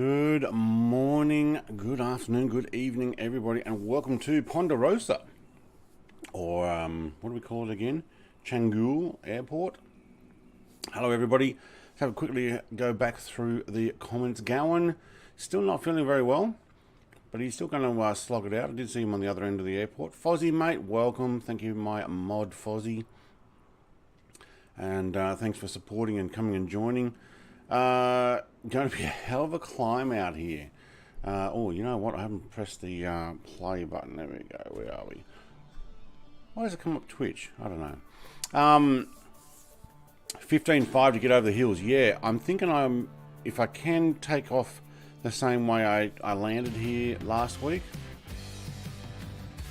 Good morning, good afternoon, good evening, everybody, and welcome to Ponderosa, or what do we call it again? Chagual Airport. Hello, everybody. Let's have a quickly go back through the comments. Gowan, still not feeling very well, but he's still going to slog it out. I did see him on the other end of the airport. Fozzie, mate, welcome. Thank you, my mod Fozzie. And thanks for supporting and coming and joining. Going to be a hell of a climb out here. Oh, you know what? I haven't pressed the play button. There we go. Where are we? Why does it come up Twitch? I don't know. 15.5 to get over the hills. Yeah, I'm thinking if I can take off the same way I landed here last week.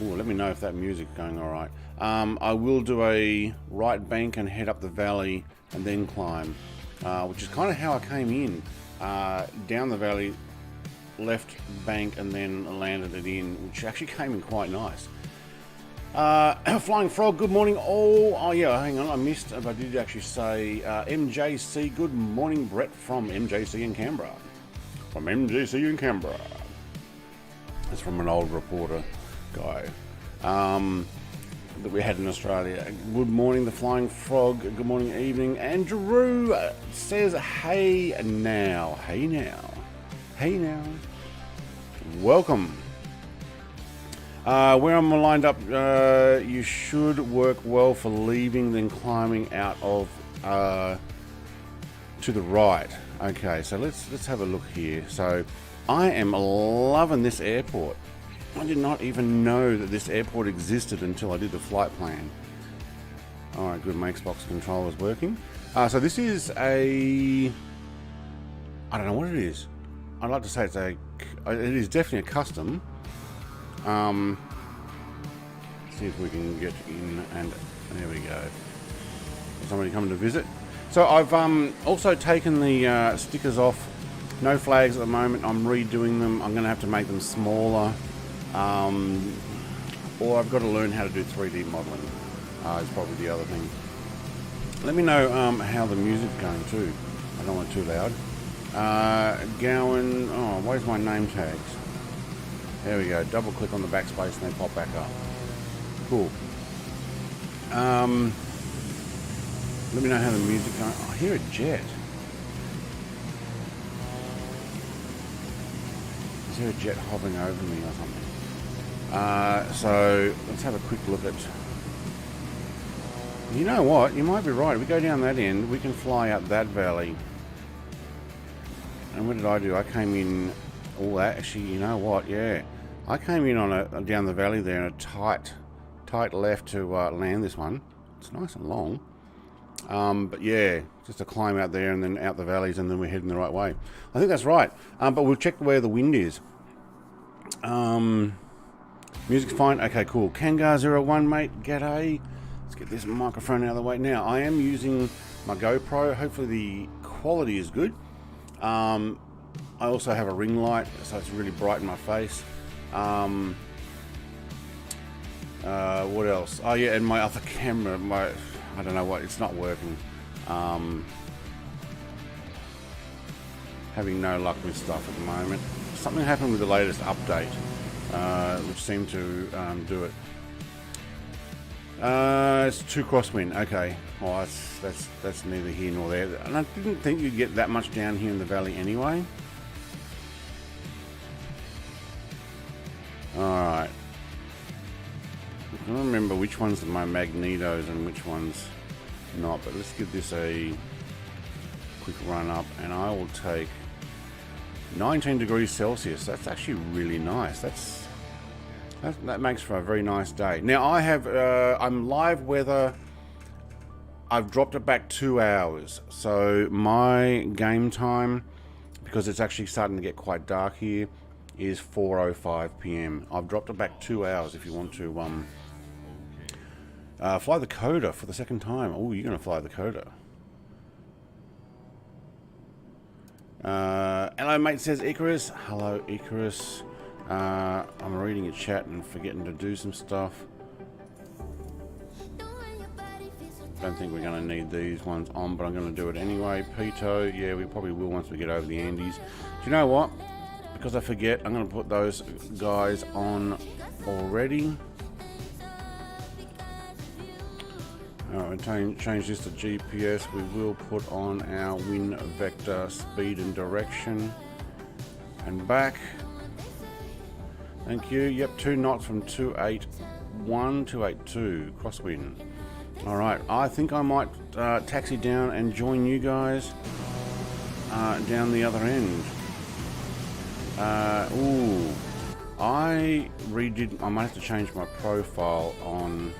Oh, let me know if that music's going all right. I will do a right bank and head up the valley and then climb. Which is kind of how I came in, down the valley, left bank, and then landed it in, which actually came in quite nice. Flying Frog, good morning all. Oh yeah, hang on, I missed, but I did actually say MJC, good morning, Brett from MJC in Canberra. From MJC in Canberra. That's from an old reporter guy. That we had in Australia. Good morning, the Flying Frog. Good morning, evening. And Drew says, hey now. Hey now. Hey now. Welcome. Where I'm lined up, you should work well for leaving, then climbing out of to the right. Okay, so let's have a look here. So I am loving this airport. I did not even know that this airport existed until I did the flight plan. Alright, good, my Xbox controller is working. So this is I don't know what it is. I'd like to say it is definitely a custom. See if we can get in, and there we go. Somebody coming to visit. So I've also taken the stickers off. No flags at the moment. I'm redoing them. I'm going to have to make them smaller. Or I've got to learn how to do 3D modeling. Is probably the other thing. Let me know how the music's going too. I don't want it too loud. Gowan. Oh, where's my name tags? There we go. Double click on the backspace and they pop back up. Cool. Let me know how the music's going. Oh, I hear a jet. Is there a jet hovering over me or something? So let's have a quick look at. You know what? You might be right. If we go down that end, we can fly up that valley. And what did I do? I came in. Oh, that actually. You know what? Yeah, I came in on down the valley there in a tight left to land this one. It's nice and long. But yeah, just to climb out there and then out the valleys, and then we're heading the right way. I think that's right. But we'll check where the wind is. Music's fine. Okay, cool. Kangar01, mate. G'day. Let's get this microphone out of the way. Now, I am using my GoPro. Hopefully the quality is good. I also have a ring light, so it's really bright in my face. What else? Oh, yeah, and my other camera, I don't know what, it's not working. Having no luck with stuff at the moment. Something happened with the latest update, which seemed to do it. It's 2 crosswind. Okay, well that's neither here nor there. And I didn't think you'd get that much down here in the valley anyway. All right. I don't remember which ones are my magnetos and which ones not, but let's give this a quick run up, and I will take 19 degrees Celsius. That's actually really nice. That makes for a very nice day. Now I have I'm live weather. I've dropped it back 2 hours, so my game time, because it's actually starting to get quite dark here, is 4:05 p.m. I've dropped it back 2 hours if you want to fly the Coda for the second time. Oh, you're going to fly the Coda. Hello, mate, says Icarus. Hello, Icarus. I'm reading your chat and forgetting to do some stuff. Don't think we're going to need these ones on, but I'm going to do it anyway. Pitot, yeah, we probably will once we get over the Andes. Do you know what? Because I forget, I'm going to put those guys on already. Alright, we'll change this to GPS. We will put on our wind vector speed and direction. And back. Thank you. Yep, 2 knots from 281 to 282 crosswind. Alright, I think I might taxi down and join you guys down the other end. Ooh, I might have to change my profile on.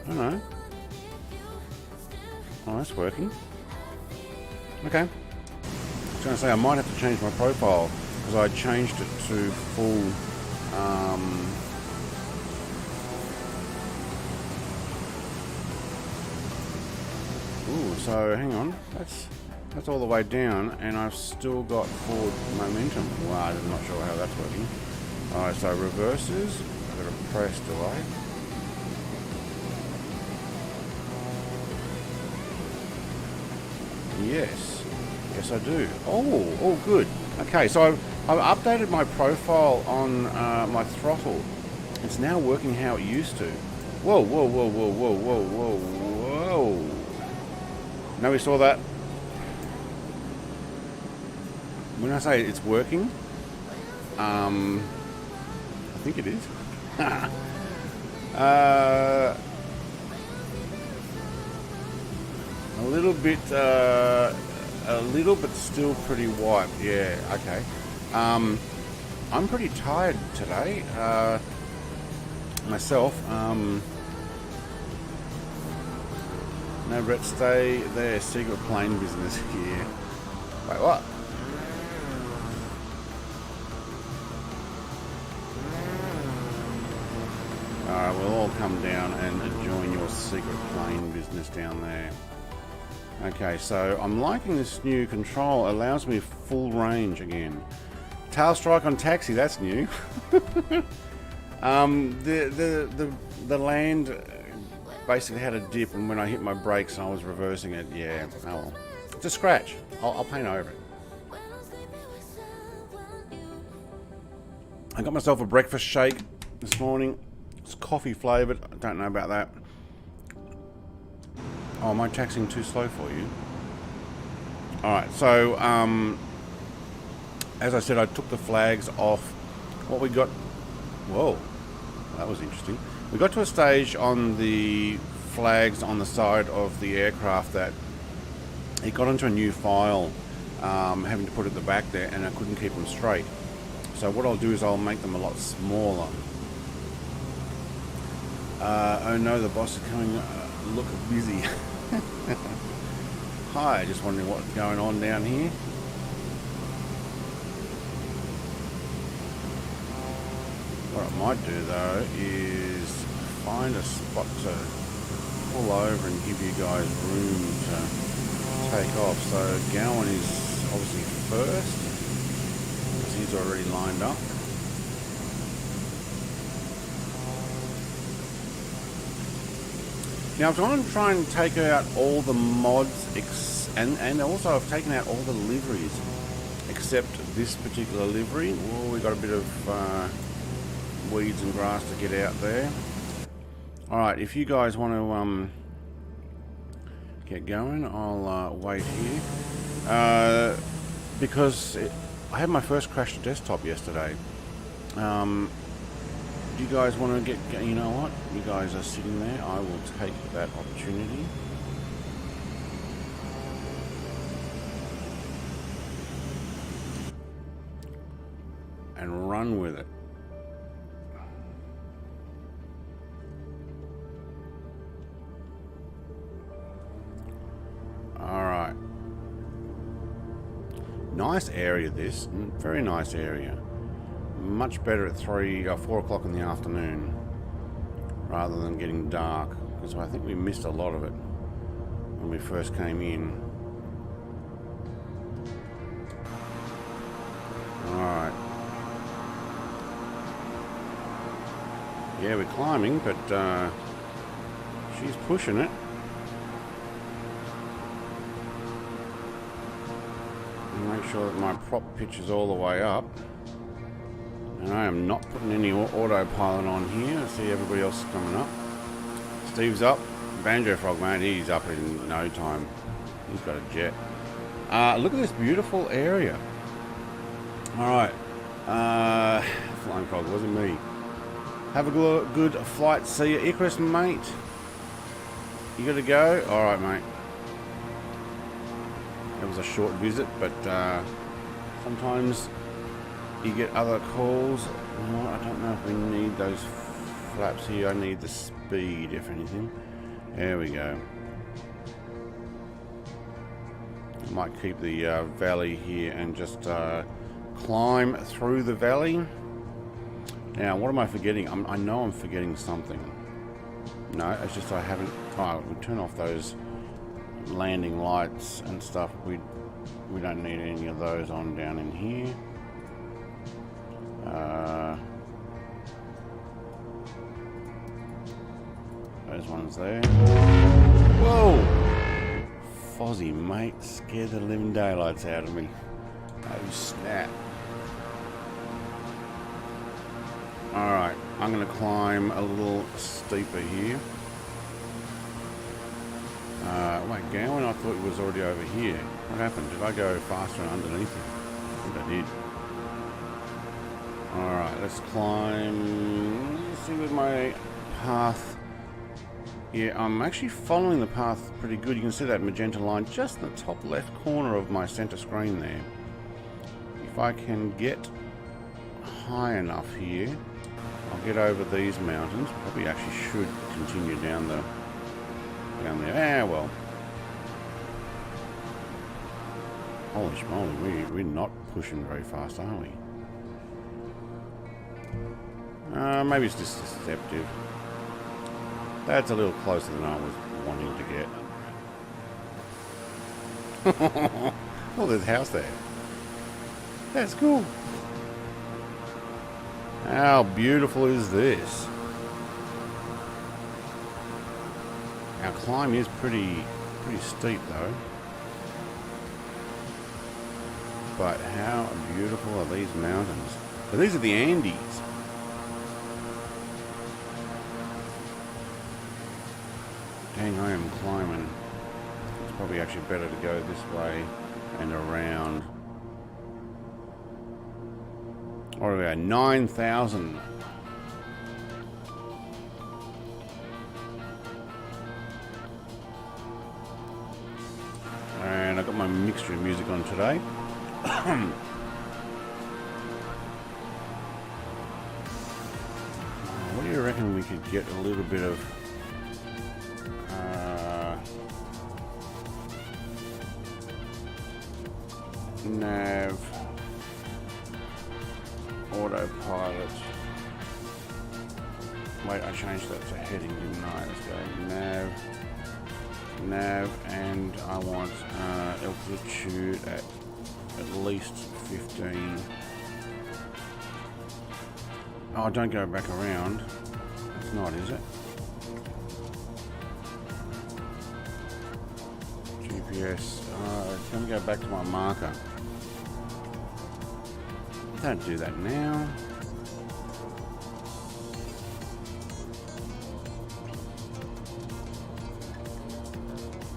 I don't know. Oh, that's working. Okay. I was going to say I might have to change my profile because I changed it to full. Ooh, so hang on. That's all the way down, and I've still got forward momentum. Wow, I'm not sure how that's working. Alright, so reverses. I've got to press delay. Yes, I do. Oh, good. Okay, so I've updated my profile on my throttle. It's now working how it used to. Whoa. Now we saw that. When I say it's working, I think it is. A little but still pretty white. Yeah, okay. I'm pretty tired today, myself. No, Brett, stay there. Secret plane business here. Wait, what? Alright, we'll all come down and join your secret plane business down there. Okay, so I'm liking this new control. It allows me full range again. Tail strike on taxi, that's new. The land basically had a dip, and when I hit my brakes and I was reversing it, yeah, oh well. It's a scratch. I'll paint over it. I got myself a breakfast shake this morning. It's coffee flavoured. I don't know about that. Oh, am I taxing too slow for you? Alright, so, as I said, I took the flags off. What we got... Whoa, that was interesting. We got to a stage on the flags on the side of the aircraft that it got into a new file, having to put it at the back there, and I couldn't keep them straight. So what I'll do is I'll make them a lot smaller. Oh no, the boss is coming. Look busy. Hi, just wondering what's going on down here. What I might do though is find a spot to pull over and give you guys room to take off. So Gowan is obviously first because he's already lined up. Now I'm going to try and take out all the mods and also I've taken out all the liveries except this particular livery. Oh, we got a bit of weeds and grass to get out there. Alright, if you guys want to get going, I'll wait here. Because I had my first crash to desktop yesterday. Do you guys want to get, you know what? You guys are sitting there. I will take that opportunity. And run with it. Alright. Nice area this. Very nice area. Much better at 4 o'clock in the afternoon rather than getting dark, because I think we missed a lot of it when we first came in. Alright. Yeah, we're climbing, but she's pushing it. And make sure that my prop pitch is all the way up. And I am not putting any autopilot on here. I see everybody else is coming up. Steve's up. Banjo Frog, mate, he's up in no time. He's got a jet. Look at this beautiful area. Alright. Flying Frog, wasn't me. Have a good flight. See you. Icarus, mate. You gotta go? Alright, mate. It was a short visit, but sometimes you get other calls. No, I don't know if we need those flaps here. I need the speed, if anything. There we go. I might keep the valley here and just climb through the valley. Now, what am I forgetting? I know I'm forgetting something. No, it's just I haven't... Oh, we'll turn off those landing lights and stuff. We don't need any of those on down in here. Those ones there. Whoa! Fozzie, mate, scared the living daylights out of me. Oh, snap. Alright, I'm going to climb a little steeper here. Wait, Gowan, I thought it was already over here. What happened? Did I go faster underneath it? I think I did. Alright, let's climb. Let's see with my path. Yeah, I'm actually following the path pretty good. You can see that magenta line just in the top left corner of my center screen there. If I can get high enough here, I'll get over these mountains. Probably actually should continue down there. Ah, well. Holy schmoly, we're not pushing very fast, are we? Maybe it's just deceptive. That's a little closer than I was wanting to get. Oh, there's a house there. That's cool. How beautiful is this? Our climb is pretty steep though. But how beautiful are these mountains? But these are the Andes. Dang, I am climbing. It's probably actually better to go this way and around. What are we at? 9,000. And I've got my mixture of music on today. What do you reckon we could get a little bit of nav autopilot? Wait, I changed that to heading, didn't I? Let's go nav, and I want altitude at least 15. Oh, don't go back around. It's not, is it? GPS. Let me go back to my marker. Don't do that now.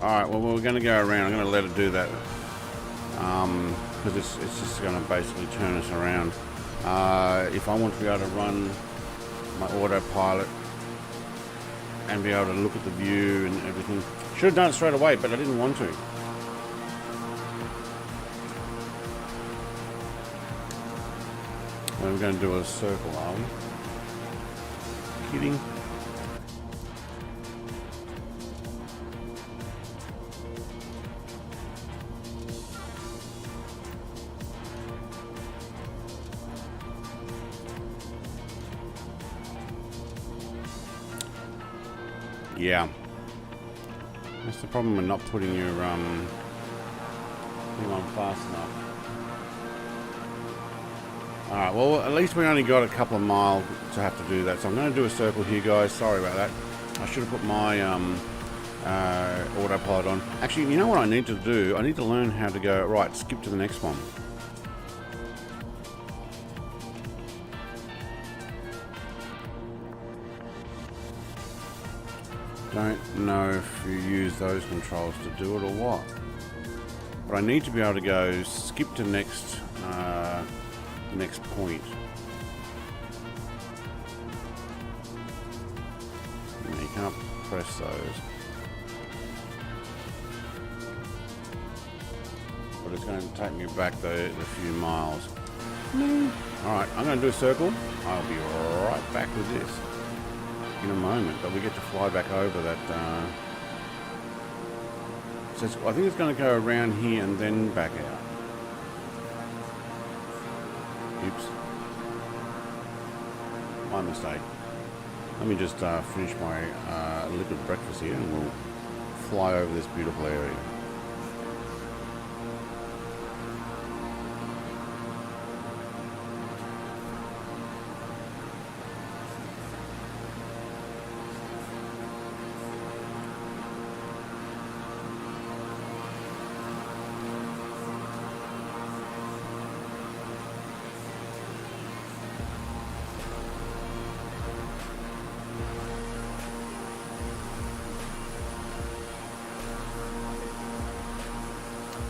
Alright, well, we're going to go around. I'm going to let it do that. Because it's just going to basically turn us around. If I want to be able to run my autopilot and be able to look at the view and everything. Should have done it straight away, but I didn't want to. We're going to do a circle, are we? Kidding? Yeah. That's the problem with not putting your thing on fast enough. Alright, well, at least we only got a couple of miles to have to do that. So I'm going to do a circle here, guys. Sorry about that. I should have put my autopilot on. Actually, you know what I need to do? I need to learn how to go, right, skip to the next one. Don't know if you use those controls to do it or what. But I need to be able to go skip to next point. No, you can't press those. But it's going to take me back the few miles. Alright, I'm going to do a circle. I'll be right back with this in a moment, but we get to fly back over that. So I think it's going to go around here and then back out. Oops. My mistake. Let me just finish my liquid breakfast here and we'll fly over this beautiful area.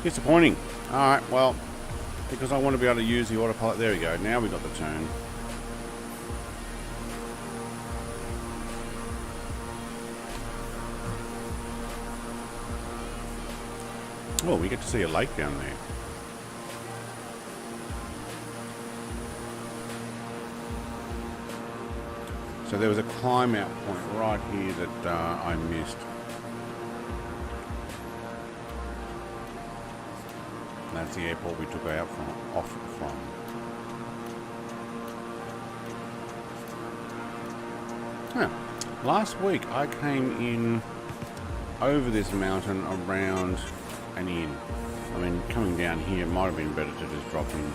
Disappointing. Alright, well, because I want to be able to use the autopilot. There we go. Now we got the turn. Oh, we get to see a lake down there. So there was a climb out point right here that I missed. That's the airport we took out off from. Huh. Last week I came in over this mountain around and in. I mean, coming down here, it might have been better to just drop in.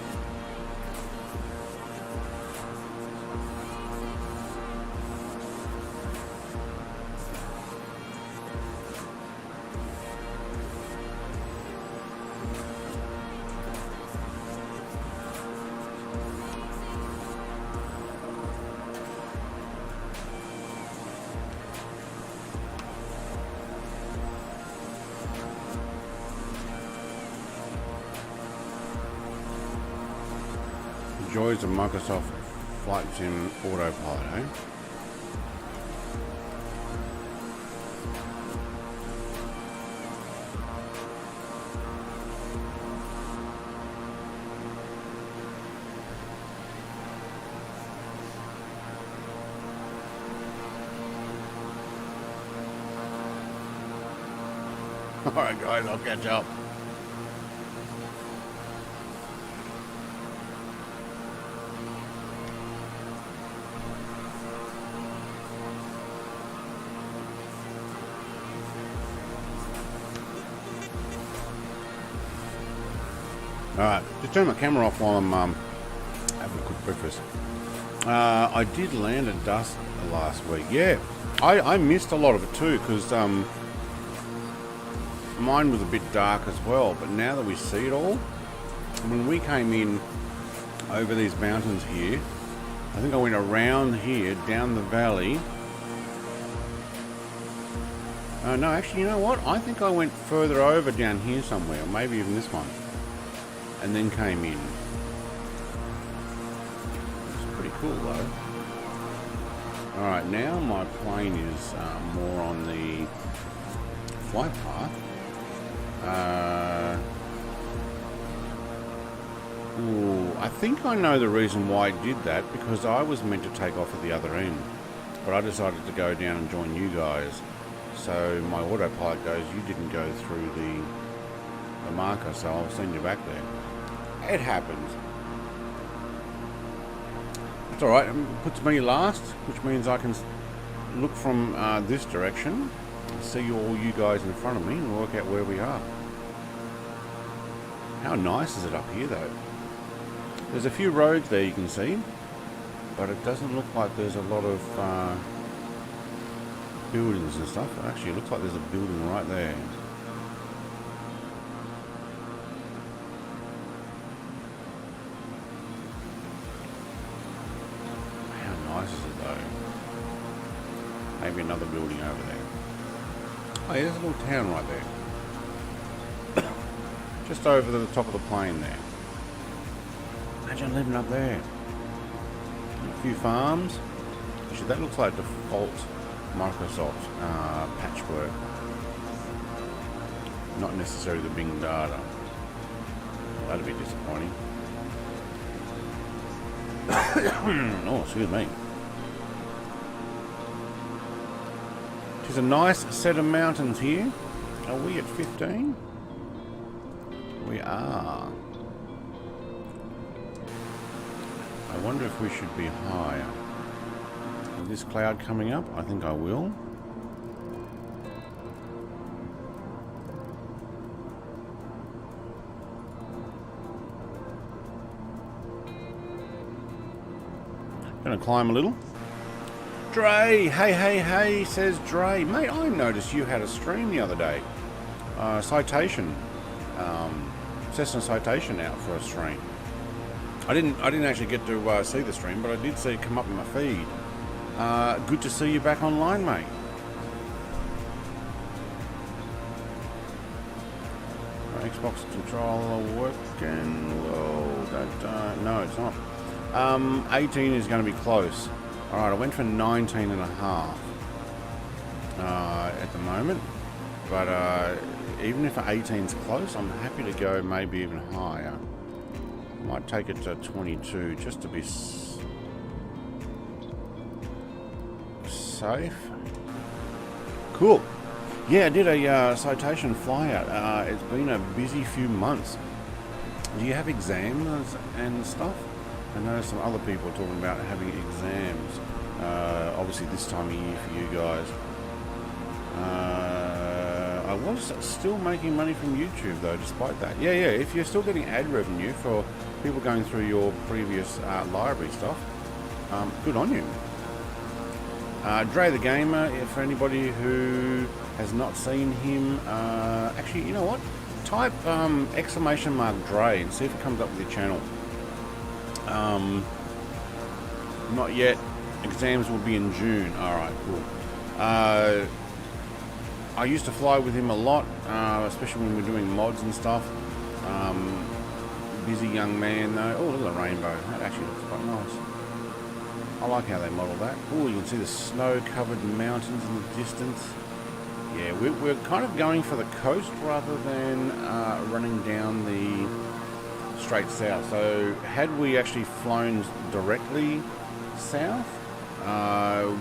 Joys of Microsoft Flight Sim Autopilot, eh? Alright guys, I'll catch up. Alright, just turn my camera off while I'm having a quick breakfast. I did land at dusk last week. Yeah, I missed a lot of it too because mine was a bit dark as well. But now that we see it all, when we came in over these mountains here, I think I went around here, down the valley. No, actually, you know what? I think I went further over down here somewhere, or maybe even this one. And then came in. It's pretty cool though. Alright, now my plane is more on the flight path. I think I know the reason why I did that, because I was meant to take off at the other end. But I decided to go down and join you guys. So my autopilot goes, you didn't go through the marker, so I'll send you back there. It happens. It's alright, it puts me last, which means I can look from this direction, see all you guys in front of me and work out where we are. How nice is it up here though? There's a few roads there you can see, but it doesn't look like there's a lot of buildings and stuff. Actually, it looks like there's a building right there. How nice is it though? Maybe another building over there. Oh, yeah, there's a little town right there. Just over the top of the plain there. Imagine living up there. A few farms. Actually, that looks like default Microsoft patchwork. Not necessarily the Bing data. That'd be disappointing. Oh, excuse me. There's a nice set of mountains here. Are we at 15? We are. I wonder if we should be higher. With this cloud coming up, I think I will. Gonna climb a little. Dre, hey, says Dre. Mate, I noticed you had a stream the other day. Citation. Cessna Citation out for a stream. I didn't actually get to see the stream, but I did see it come up in my feed. Good to see you back online, mate. Xbox controller working. Whoa, no, it's not. 18 is going to be close. Alright, I went for 19 and a half at the moment, but even if 18's close, I'm happy to go maybe even higher. Might take it to 22 just to be safe. Cool. Yeah, I did a Citation flyout. It's been a busy few months. Do you have exams and stuff? I know some other people are talking about having exams. Obviously this time of year for you guys. I was still making money from YouTube though, despite that. Yeah, if you're still getting ad revenue for people going through your previous library stuff, good on you. Dre the Gamer, for anybody who has not seen him, actually, you know what? Type exclamation mark Dre and see if it comes up with your channel. Not yet. Exams will be in June. Alright, cool. I used to fly with him a lot, especially when we were doing mods and stuff. Busy young man though. Oh, look at the rainbow. That actually looks quite nice. I like how they model that. Oh, you can see the snow-covered mountains in the distance. Yeah, we're kind of going for the coast rather than running down the straight south. So had we actually flown directly south,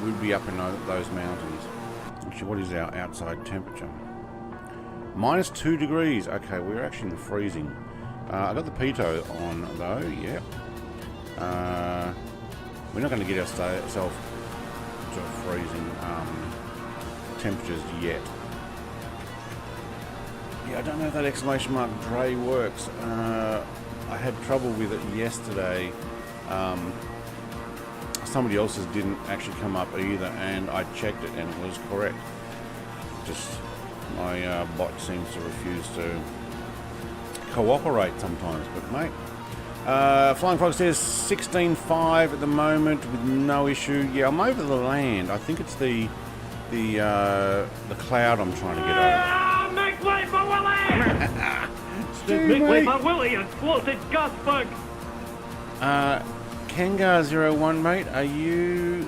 we'd be up in those mountains. Actually, what is our outside temperature? -2 degrees. Okay, we're actually in the freezing. I got the pitot on though. Yep. We're not going to get ourselves to freezing temperatures yet. Yeah, I don't know if that exclamation mark Dre works. I had trouble with it yesterday. Somebody else's didn't actually come up either, and I checked it and it was correct. Just my bot seems to refuse to cooperate sometimes, but mate. Flying Frog says 16.5 at the moment with no issue. Yeah, I'm over the land. I think it's the cloud I'm trying to get over. Make way for Willie! Make way for Willie, you floated gas bug! Kangar01, mate, are you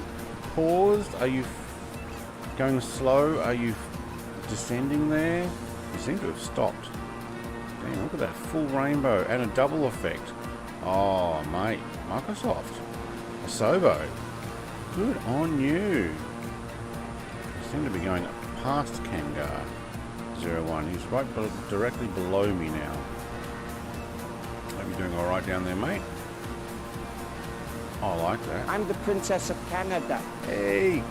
paused? Are you going slow? Are you descending there? You seem to have stopped. Damn, look at that full rainbow and a double effect. Oh, mate, Microsoft. Asobo. Good on you. You seem to be going past Kangar01. He's right directly below me now. Hope you're doing alright down there, mate. Oh, I like that. I'm the Princess of Canada. Hey!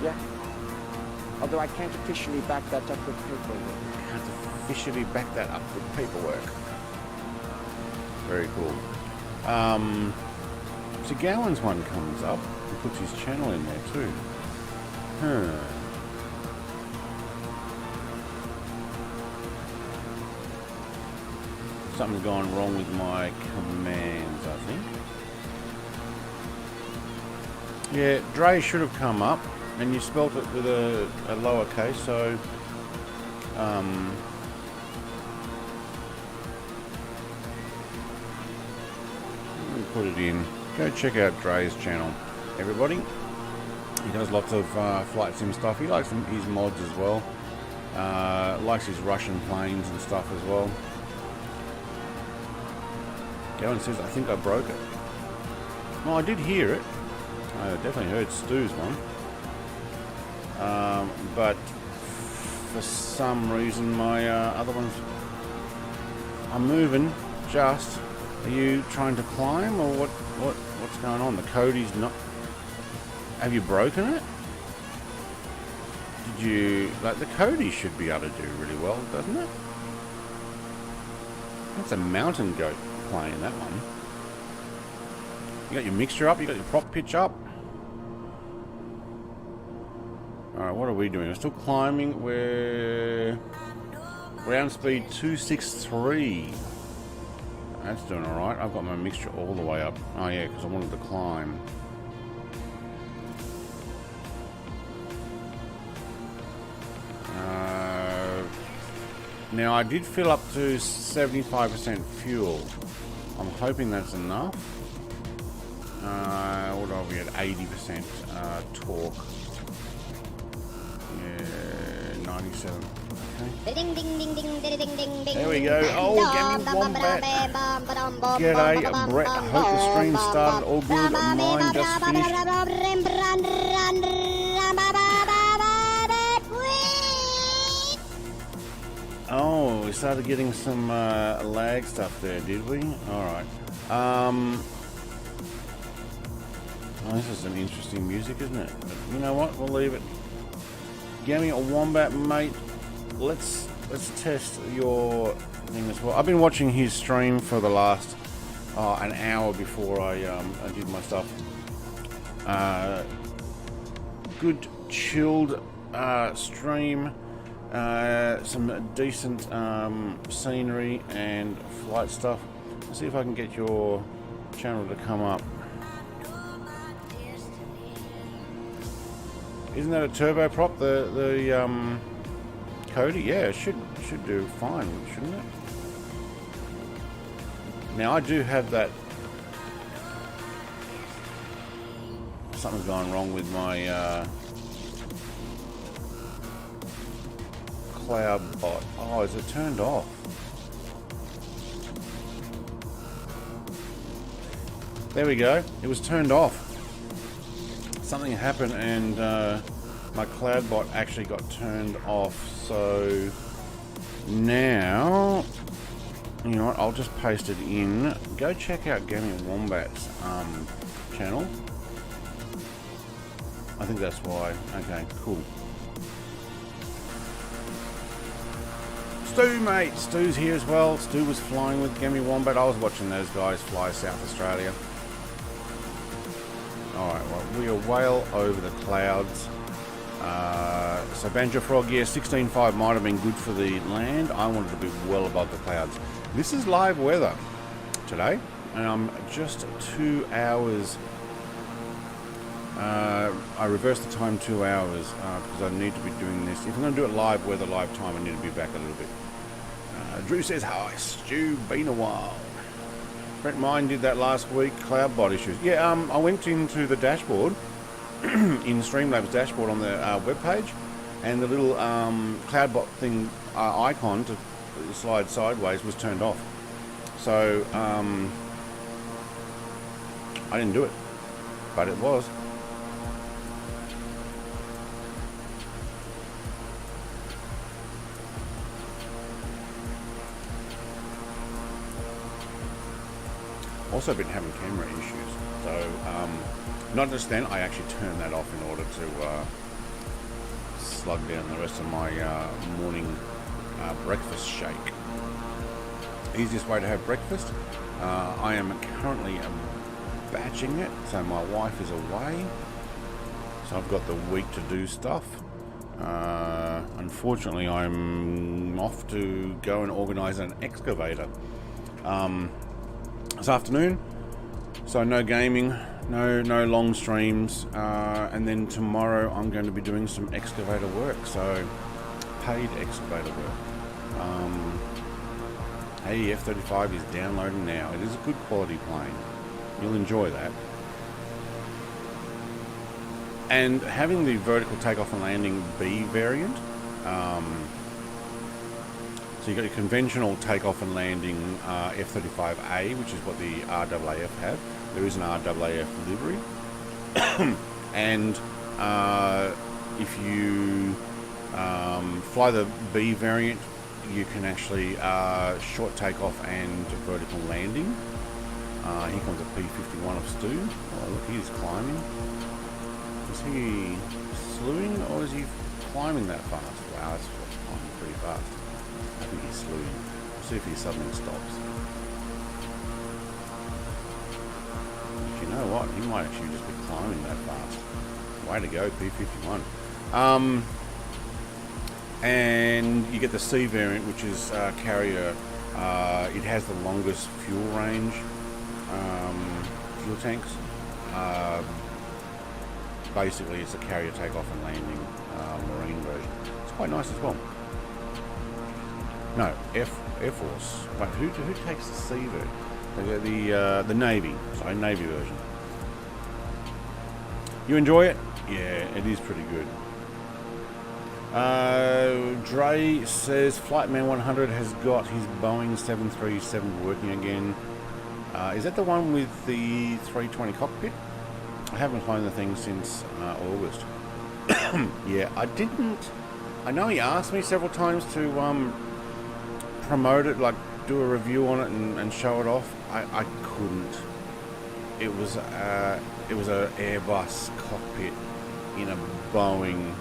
Yeah. Although I can't officially back that up with paperwork. Can't officially back that up with paperwork. Very cool. Chagual's one comes up. He puts his channel in there too. Huh. Something's gone wrong with my commands, I think. Yeah, Dre should have come up, and you spelt it with a lowercase, so let me put it in. Go check out Dre's channel, everybody. He does lots of flight sim stuff. He likes his mods as well. Likes his Russian planes and stuff as well. Gavin says, I think I broke it. Well, I did hear it. I definitely heard Stu's one. But for some reason my other ones are moving just. Are you trying to climb or what's going on? The Cody's not... Have you broken it? Did you... Like, the Cody should be able to do really well, doesn't it? That's a mountain goat plane, that one. You got your mixture up, you got your prop pitch up. Alright, what are we doing? We're still climbing. We're... Ground speed 263. That's doing alright. I've got my mixture all the way up. Oh yeah, because I wanted to climb. Now I did fill up to 75% fuel. I'm hoping that's enough. What are we at? 80% torque. Yeah, 97. Okay. There we go. Oh, Gammy Wombat. G'day, Brett. Hope the stream started all good. Mine just finished. Oh, we started getting some lag stuff there, did we? Alright. Oh, this is some interesting music, isn't it? But you know what? We'll leave it. Gammy a Wombat, mate. Let's test your thing as well. I've been watching his stream for the last an hour before I did my stuff. Good chilled stream. Some decent scenery and flight stuff. Let's see if I can get your channel to come up. Isn't that a turboprop? The Cody? Yeah, it should do fine, shouldn't it? Now I do have that. Something's gone wrong with my cloud bot. Oh, is it turned off? There we go. It was turned off. Something happened and my cloud bot actually got turned off. So now, you know what? I'll just paste it in. Go check out Gammy Wombat's channel. I think that's why. Okay, cool. Stu, mate. Stu's here as well. Stu was flying with Gammy Wombat. I was watching those guys fly South Australia. Alright, well, we are well over the clouds. So Banjo Frog, yeah, 16.5 might have been good for the land. I wanted to be well above the clouds. This is live weather today, and I'm just 2 hours. I reversed the time 2 hours because I need to be doing this. If I'm going to do it live weather, live time, I need to be back a little bit. Drew says, hi, Stu, been a while. Brett Mine did that last week, cloudbot issues. Yeah, I went into the dashboard, in Streamlabs dashboard on the webpage, and the little cloudbot thing icon to slide sideways was turned off. So, I didn't do it, but it was. Also been having camera issues, so not just then, I actually turned that off in order to slug down the rest of my morning breakfast shake. Easiest way to have breakfast. I am currently batching it, so my wife is away. So I've got the week to do stuff. Unfortunately, I'm off to go and organise an excavator this afternoon. So no gaming, no long streams, and then tomorrow I'm going to be doing some excavator work. So paid excavator work. Hey, F-35 is downloading now. It is a good quality plane. You'll enjoy that. And having the vertical takeoff and landing B variant, so you've got your conventional takeoff and landing F-35A, which is what the RAAF have. There is an RAAF livery. And if you fly the B variant, you can actually short takeoff and vertical landing. Here comes a P-51 of Stu. Oh look, he's climbing. Is he slewing or is he climbing that fast? Wow, that's climbing pretty fast. I think he's slewing. We'll see if he suddenly stops. But you know what? He might actually just be climbing that fast. Way to go, P-51. And you get the C variant, which is carrier. It has the longest fuel range, fuel tanks. Basically, it's a carrier takeoff and landing marine version. It's quite nice as well. No, Air Force. Wait, who takes the C version? The Navy. Sorry, Navy version. You enjoy it? Yeah, it is pretty good. Dre says Flightman 100 has got his Boeing 737 working again. Is that the one with the 320 cockpit? I haven't flown the thing since August. Yeah, I know he asked me several times to promote it, like do a review on it and show it off. I couldn't. It was an Airbus cockpit in a Boeing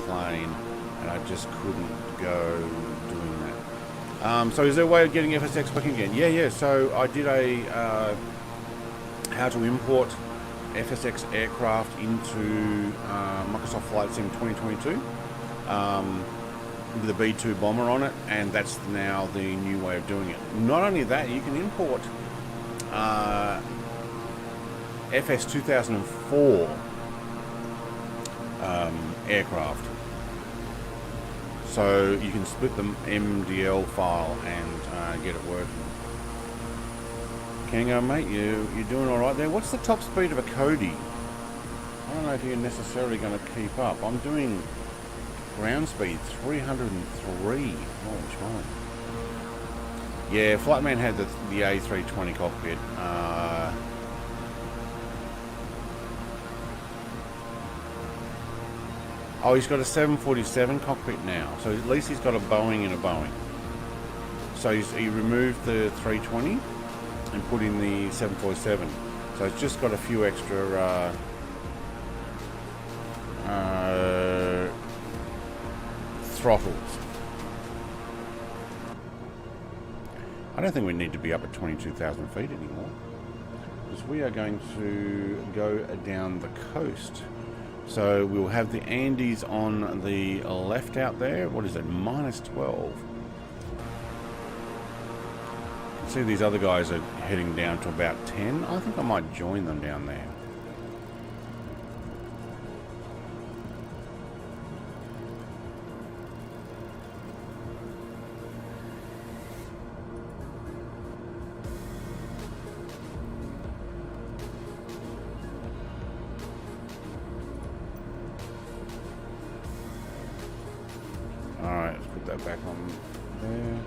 plane, and I just couldn't go doing that. So is there a way of getting FSX working again? Yeah. So I did a how to import FSX aircraft into Microsoft Flight Sim 2022 with a B-2 bomber on it, and that's now the new way of doing it. Not only that, you can import FS 2004 aircraft, so you can split the MDL file and get it working. Kango, mate, you're doing all right there. What's the top speed of a Cody? I don't know if you're necessarily going to keep up. I'm doing ground speed 303. Holy moly. Yeah, Flightman had the A320 cockpit. Oh, he's got a 747 cockpit now. So at least he's got a Boeing and a Boeing. So he removed the 320 and put in the 747. So it's just got a few extra throttles. I don't think we need to be up at 22,000 feet anymore, because we are going to go down the coast. So we'll have the Andes on the left out there. What is it? -12. See, these other guys are heading down to about 10. I think I might join them down there. Alright, let's put that back on there.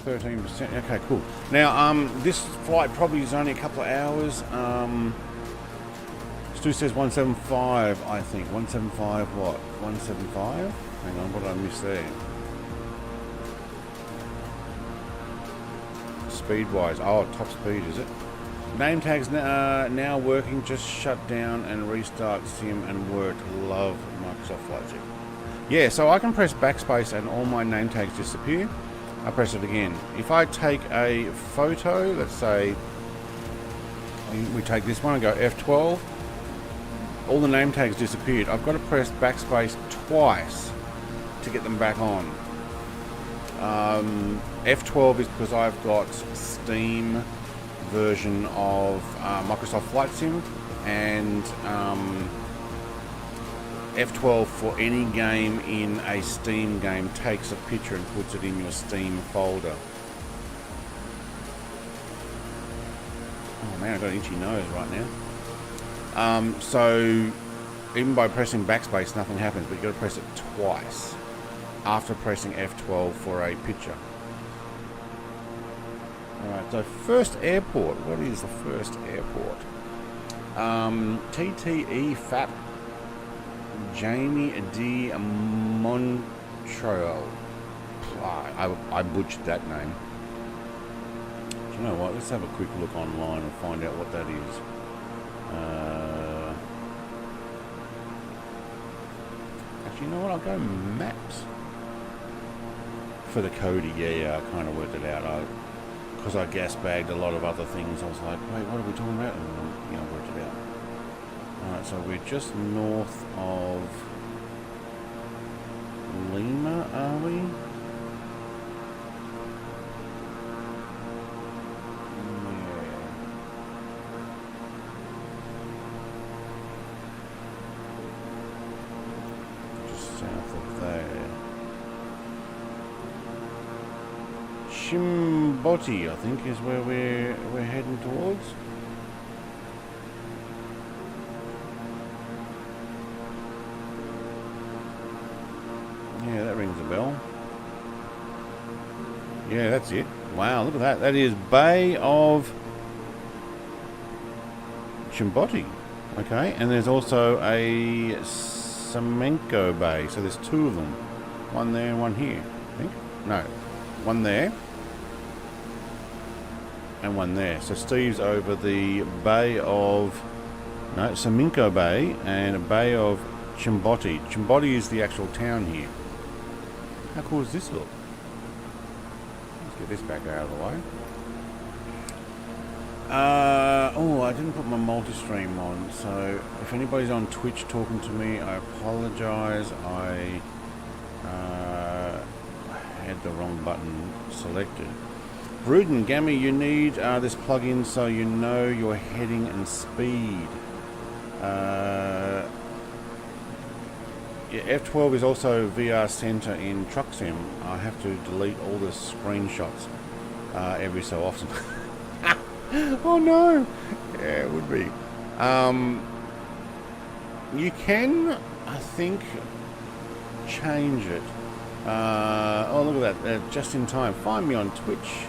13%. Okay, cool. Now, this flight probably is only a couple of hours. Stu says 175, I think. 175 what? 175? Hang on, what did I miss there? Speed-wise. Oh, top speed, is it? Name tags now working. Just shut down and restart Sim and worked. Love Microsoft Flight Sim. Yeah, so I can press backspace and all my name tags disappear. I press it again. If I take a photo, let's say we take this one and go F12, all the name tags disappeared. I've got to press backspace twice to get them back on. F12 is because I've got Steam version of Microsoft Flight Sim, and F12 for any game in a Steam game takes a picture and puts it in your Steam folder. Oh man, I've got an itchy nose right now. So even by pressing backspace nothing happens, but you've got to press it twice after pressing F12 for a picture. Alright, so first airport. What is the first airport? TTE FAP Jamie D. Montreal. I butchered that name. Do you know what? Let's have a quick look online and find out what that is. Actually, you know what? I'll go maps. For the Cody, yeah, I kind of worked it out. Because I gas bagged a lot of other things, I was like, wait, what are we talking about? And you know, worked it out. Alright, so we're just north of Lima, are we? Yeah. Just south of there. Chimboti, I think, is where we're heading towards. Yeah, that rings a bell. Yeah, that's it. Wow, look at that. That is Bay of Chimboti. Okay, and there's also a Semenko Bay. So there's two of them. One there and one here, I think. No, one there and one there. So Steve's over the Bay of Semenko Bay and a Bay of Chimboti. Chimboti is the actual town here. How cool does this look? Let's get this back out of the way. Oh, I didn't put my multi-stream on, so if anybody's on Twitch talking to me, I apologize. I had the wrong button selected. Bruden, Gammy, you need this plugin so you know your heading and speed. Yeah, F12 is also VR Center in Truck Sim. I have to delete all the screenshots every so often. Oh no! Yeah, it would be. You can, I think, change it. Oh, look at that! Just in time. Find me on Twitch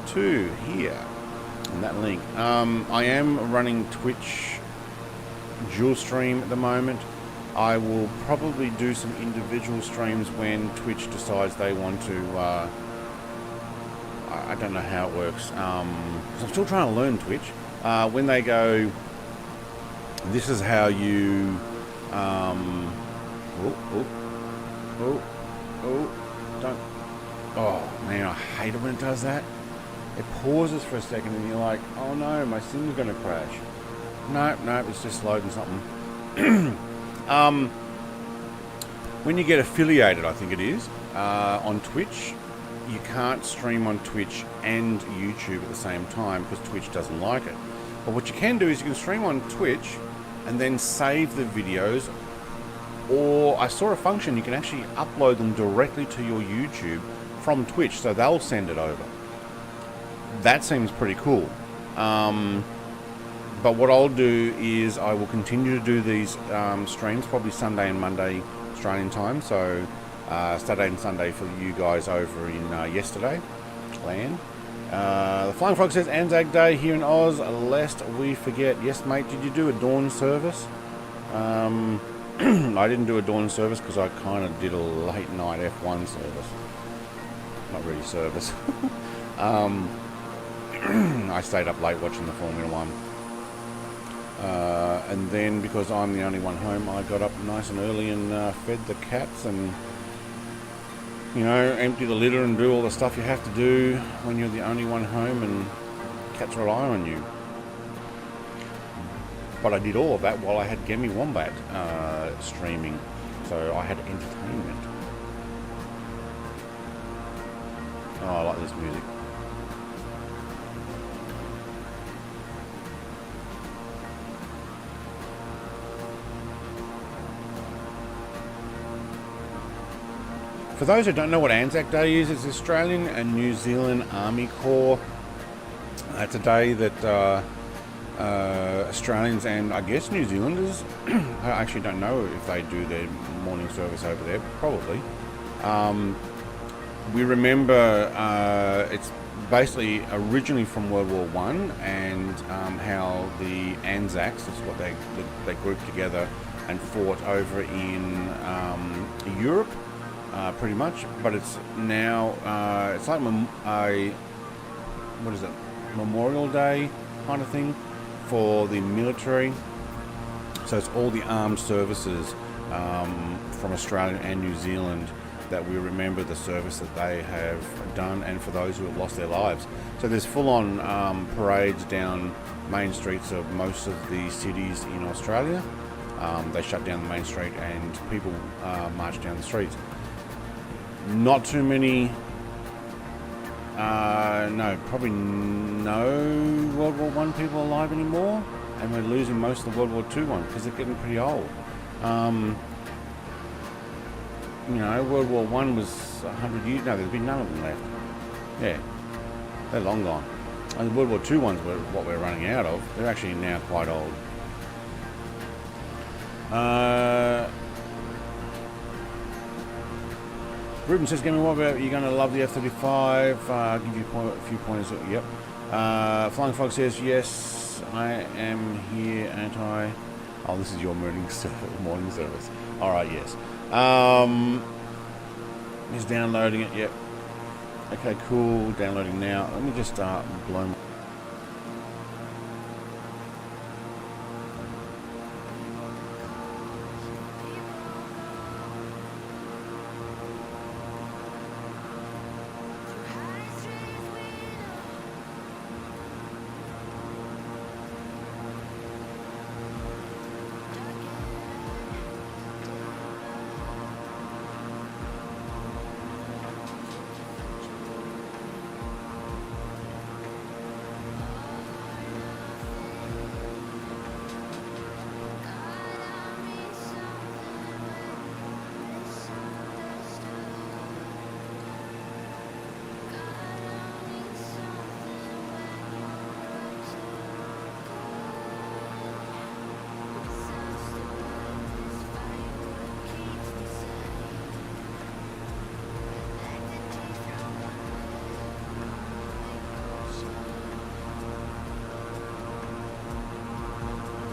too here, in that link. I am running Twitch dual stream at the moment. I will probably do some individual streams when Twitch decides they want to. I don't know how it works. 'Cause I'm still trying to learn Twitch. When they go, this is how you. Don't. Oh man, I hate it when it does that. It pauses for a second and you're like, oh no, my sim's gonna crash. No, it's just loading something. When you get affiliated, I think it is, on Twitch, you can't stream on Twitch and YouTube at the same time because Twitch doesn't like it. But what you can do is you can stream on Twitch and then save the videos, or I saw a function you can actually upload them directly to your YouTube from Twitch, so they'll send it over. That seems pretty cool. But what I'll do is I will continue to do these streams, probably Sunday and Monday Australian time. So Saturday and Sunday for you guys over in yesterday land. The Flying Frog says Anzac Day here in Oz, lest we forget. Yes, mate. Did you do a dawn service? I didn't do a dawn service because I kind of did a late night F1 service. Not really service. I stayed up late watching the Formula 1. And then because I'm the only one home, I got up nice and early and fed the cats and you know, empty the litter and do all the stuff you have to do when you're the only one home and cats rely on you. But I did all of that while I had Gemi Wombat streaming, so I had entertainment. Oh, I like this music. For those who don't know what Anzac Day is, it's Australian and New Zealand Army Corps. It's a day that Australians and I guess New Zealanders, I actually don't know if they do their morning service over there, probably. We remember it's basically originally from World War One, and how the Anzacs, that's what they grouped together and fought over in Europe. Pretty much, but it's now it's like what is it, Memorial Day kind of thing for the military. So it's all the armed services from Australia and New Zealand that we remember the service that they have done, and for those who have lost their lives. So there's full-on parades down main streets of most of the cities in Australia. They shut down the main street and people march down the streets. Not too many, no, probably no World War One people alive anymore, and we're losing most of the World War II ones because they're getting pretty old. You know, World War One was 100 years, no, there's been none of them left. Yeah, they're long gone. And the World War II ones were what we're running out of. They're actually now quite old. Ruben says, "Give me what about you're going to love the F-35? I'll give you a few pointers." Yep. Flying Frog says, "Yes, I am here, ain't I?" Oh, this is your morning service. All right, yes. He's downloading it. Yep. Okay, cool. Downloading now. Let me just start blowing.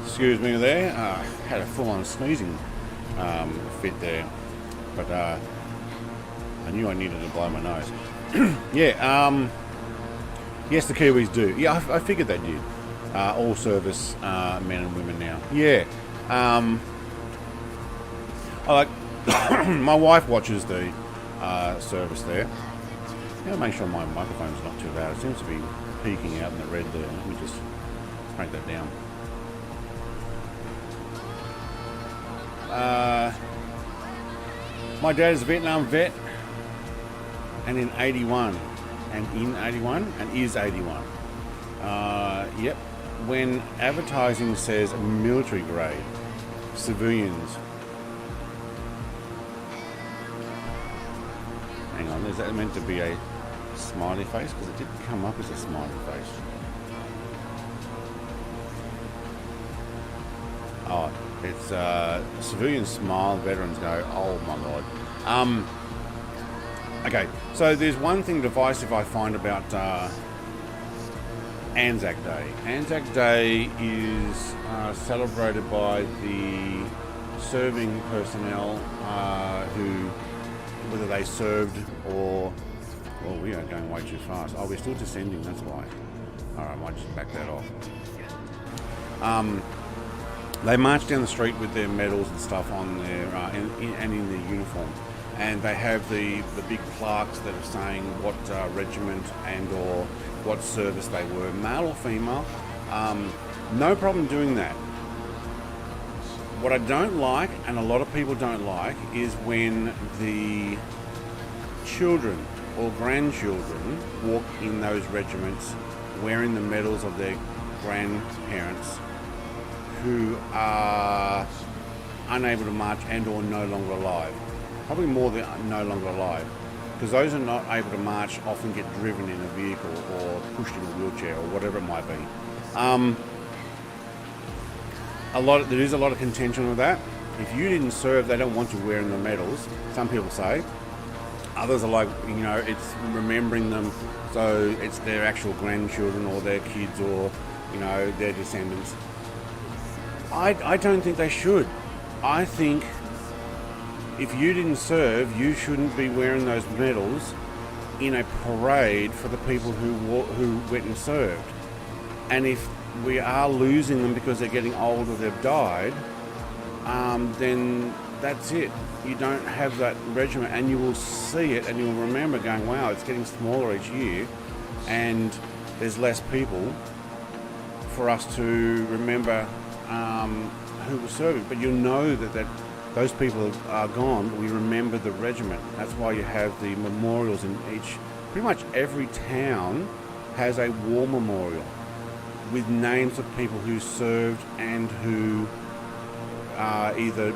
Excuse me there, had a full-on sneezing fit there, but I knew I needed to blow my nose. Yeah, yes, the Kiwis do. Yeah, I figured they did. All service men and women now. Yeah. I like my wife watches the service there. Yeah, make sure my microphone's not too loud. It seems to be peaking out in the red there. Let me just crank that down. My dad is a Vietnam vet, and in 81, and is 81. Yep. When advertising says military grade, civilians. Hang on, is that meant to be a smiley face? Because it didn't come up as a smiley face. Oh, it's civilians smile, veterans go, oh my lord. Okay, so there's one thing divisive I find about Anzac Day. Anzac Day is celebrated by the serving personnel who, whether they served or... Well, we are going way too fast. Oh, we're still descending, that's why. Alright, I might just back that off. They march down the street with their medals and stuff on their and in their uniform, and they have the big plaques that are saying what regiment and or what service they were, male or female. No problem doing that. What I don't like, and a lot of people don't like, is when the children or grandchildren walk in those regiments wearing the medals of their grandparents who are unable to march and or no longer alive. Probably more than no longer alive, because those are not able to march often get driven in a vehicle or pushed in a wheelchair or whatever it might be. There is a lot of contention with that. If you didn't serve, they don't want you wearing the medals. Some people say. Others are like, you know, it's remembering them, so it's their actual grandchildren or their kids or, you know, their descendants. I don't think they should. I think if you didn't serve, you shouldn't be wearing those medals in a parade for the people who went and served. And if we are losing them because they're getting old or they've died, then that's it. You don't have that regiment, and you will see it and you'll remember going, wow, it's getting smaller each year and there's less people for us to remember who was serving. But you'll know that those people are gone, but we remember the regiment. That's why you have the memorials in pretty much every town has a war memorial with names of people who served and who either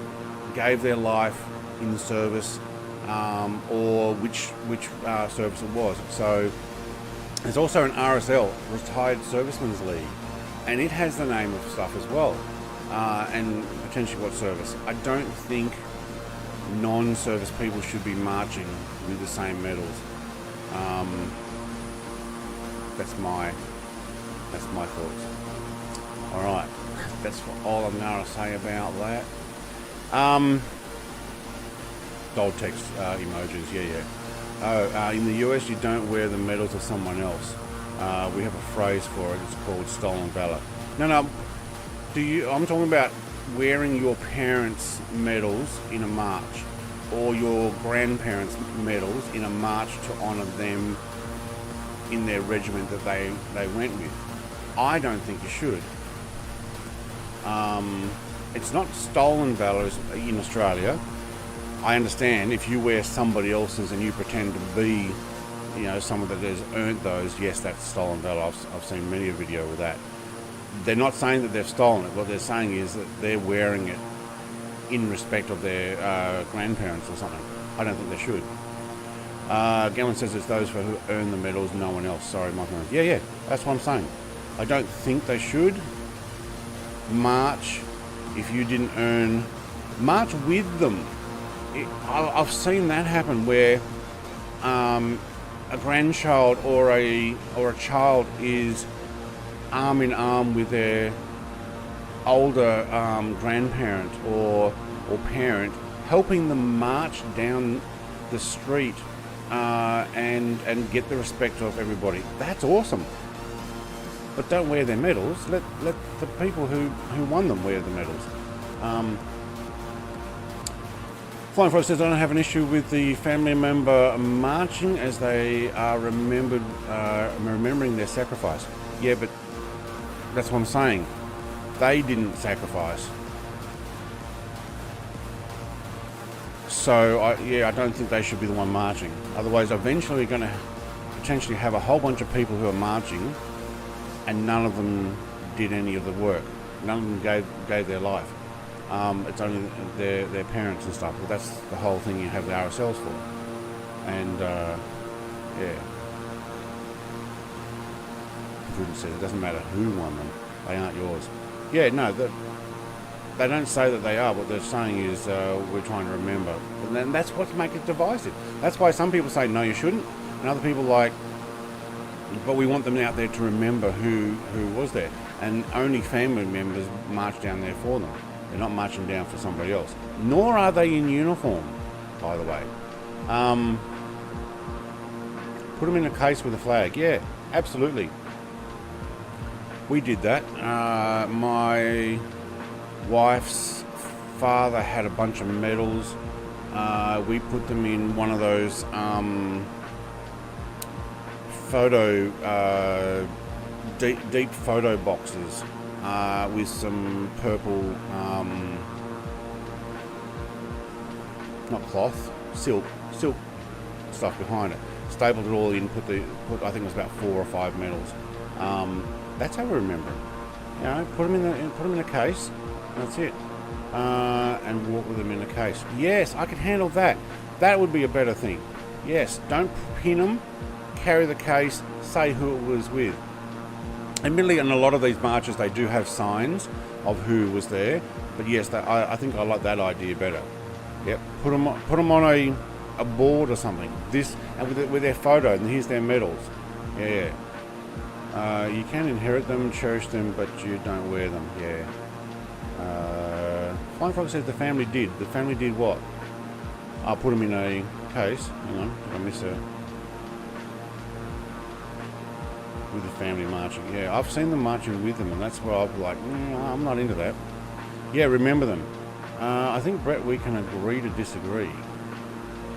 gave their life in the service or which service it was. So there's also an RSL, Retired Servicemen's League, and it has the name of stuff as well, and potentially what service. I don't think non-service people should be marching with the same medals. That's my thoughts. All right, that's all I'm going to say about that. Gold text emojis, yeah. In the US, you don't wear the medals of someone else. We have a phrase for it. It's called stolen valor. No. I'm talking about wearing your parents' medals in a march, or your grandparents' medals in a march to honour them in their regiment that they went with. I don't think you should. It's not stolen valor in Australia. I understand if you wear somebody else's and you pretend to be, you know, someone that has earned those, yes, that's stolen valor. I've seen many a video with that. They're not saying that they've stolen it. What they're saying is that they're wearing it in respect of their grandparents or something. I don't think they should. Galen says it's those who earn the medals, no one else. Sorry, my friend. Yeah, that's what I'm saying. I don't think they should march if you didn't earn. March with them. I've seen that happen where a grandchild or a child is arm in arm with their older grandparent or parent, helping them march down the street and get the respect of everybody. That's awesome. But don't wear their medals. Let the people who won them wear the medals. Flying Frog says, I don't have an issue with the family member marching as they are remembering their sacrifice. Yeah, but that's what I'm saying. They didn't sacrifice. So, I don't think they should be the one marching. Otherwise, eventually you're going to potentially have a whole bunch of people who are marching and none of them did any of the work. None of them gave their life. It's only their parents and stuff. Well, that's the whole thing you have the RSLs for. And, Prudence says it doesn't matter who won them. They aren't yours. Yeah, no, they don't say that they are. What they're saying is we're trying to remember. And then that's what makes it divisive. That's why some people say, no, you shouldn't. And other people but we want them out there to remember who was there. And only family members march down there for them. They're not marching down for somebody else. Nor are they in uniform, by the way. Put them in a case with a flag. Yeah, absolutely. We did that. My wife's father had a bunch of medals we put them in one of those photo deep photo boxes with some purple not cloth, silk stuff behind it. Stapled it all in, put I think it was about 4 or 5 metals. That's how we remember it. You know, put them in a case. That's it. And walk with them in a case. Yes, I could handle that. That would be a better thing. Yes, don't pin them. Carry the case. Say who it was with. Admittedly, in a lot of these marches, they do have signs of who was there. But yes, I think I like that idea better. Yep, put them on a board or something. This and with their photo, and here's their medals. Yeah. You can inherit them, cherish them, but you don't wear them. Yeah. Flying Frog says the family did. The family did what? I'll put them in a case. Hang on, did I miss a? With the family marching. Yeah, I've seen them marching with them, and that's where I'll be like, I'm not into that. Yeah, remember them. I think, Brett, we can agree to disagree.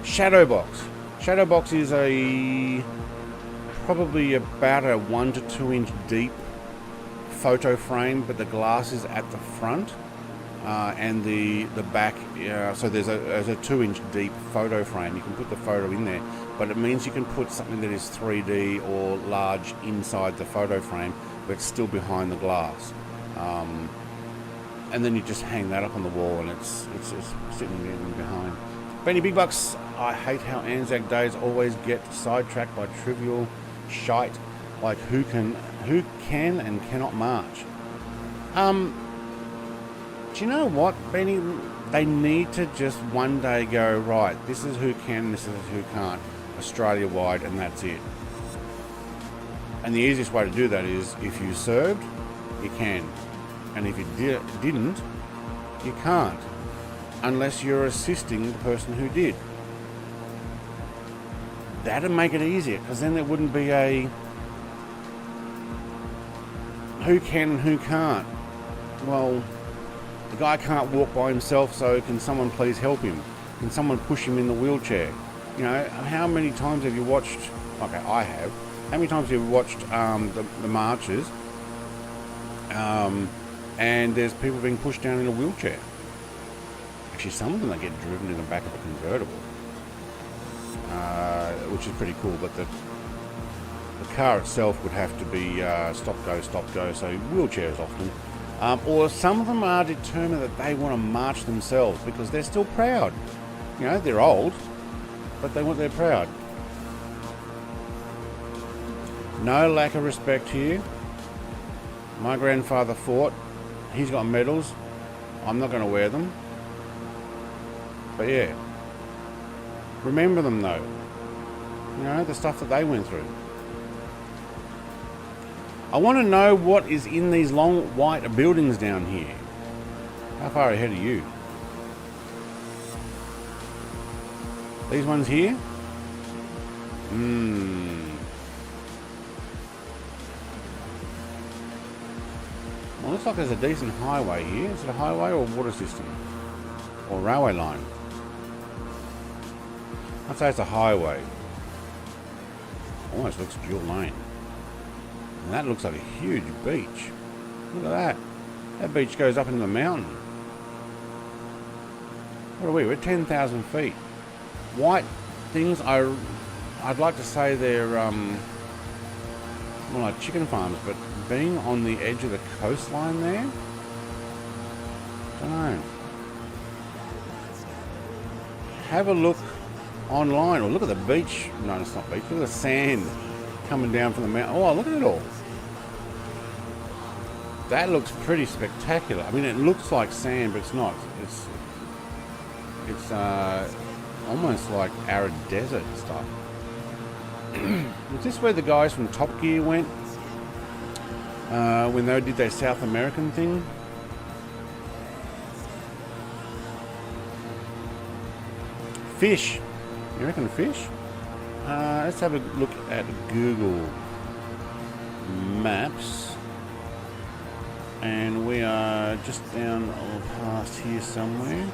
Shadowbox. Shadowbox is probably about a 1 to 2 inch deep photo frame, but the glass is at the front and the back. So there's a 2 inch deep photo frame. You can put the photo in there, but it means you can put something that is 3D or large inside the photo frame, but it's still behind the glass. And then you just hang that up on the wall, and it's just sitting there behind. Benny Big Bucks, I hate how Anzac Days always get sidetracked by trivial shite like who can and cannot march. Do you know what, Benny? They need to just one day go, right, this is who can, this is who can't, Australia-wide, and that's it. And the easiest way to do that is if you served, you can. And if you didn't, you can't. Unless you're assisting the person who did. That'd make it easier, because then there wouldn't be a who can and who can't. Well, the guy can't walk by himself, so can someone please help him? Can someone push him in the wheelchair? You know, how many times have you watched, okay, I have, how many times have you watched the marches and there's people being pushed down in a wheelchair? Actually, some of them they get driven in the back of a convertible, which is pretty cool. But the car itself would have to be stop go, so wheelchairs often. Or some of them are determined that they want to march themselves because they're still proud. You know, they're old, but they're proud. No lack of respect here. My grandfather fought. He's got medals. I'm not going to wear them. But yeah, remember them though. You know, the stuff that they went through. I want to know what is in these long white buildings down here. How far ahead are you? These ones here? Well, looks like there's a decent highway here. Is it a highway or water system? Or railway line? I'd say it's a highway. Almost looks dual lane. And that looks like a huge beach. Look at that. That beach goes up into the mountain. What are we? We're at 10,000 feet. White things, I'd like to say they're more like chicken farms, but being on the edge of the coastline there, I don't know. Have a look online, or look at the beach. No, it's not beach. Look at the sand coming down from the mountain. Oh, look at it all. That looks pretty spectacular. I mean, it looks like sand, but it's not. It's almost like arid desert stuff. Is this where the guys from Top Gear went when they did their South American thing? Fish. You reckon fish? Let's have a look at Google Maps. And we are just down or past here somewhere.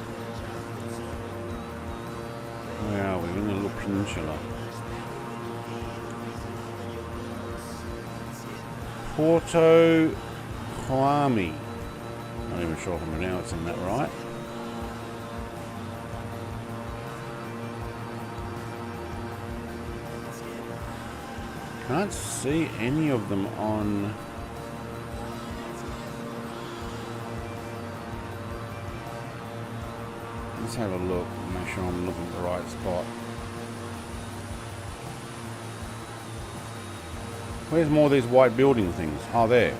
Peninsula. Porto Kwame. Not even sure if I'm pronouncing that right. Can't see any of them on. Let's have a look, make sure I'm looking at the right spot. Where's more of these white building things? Oh, there.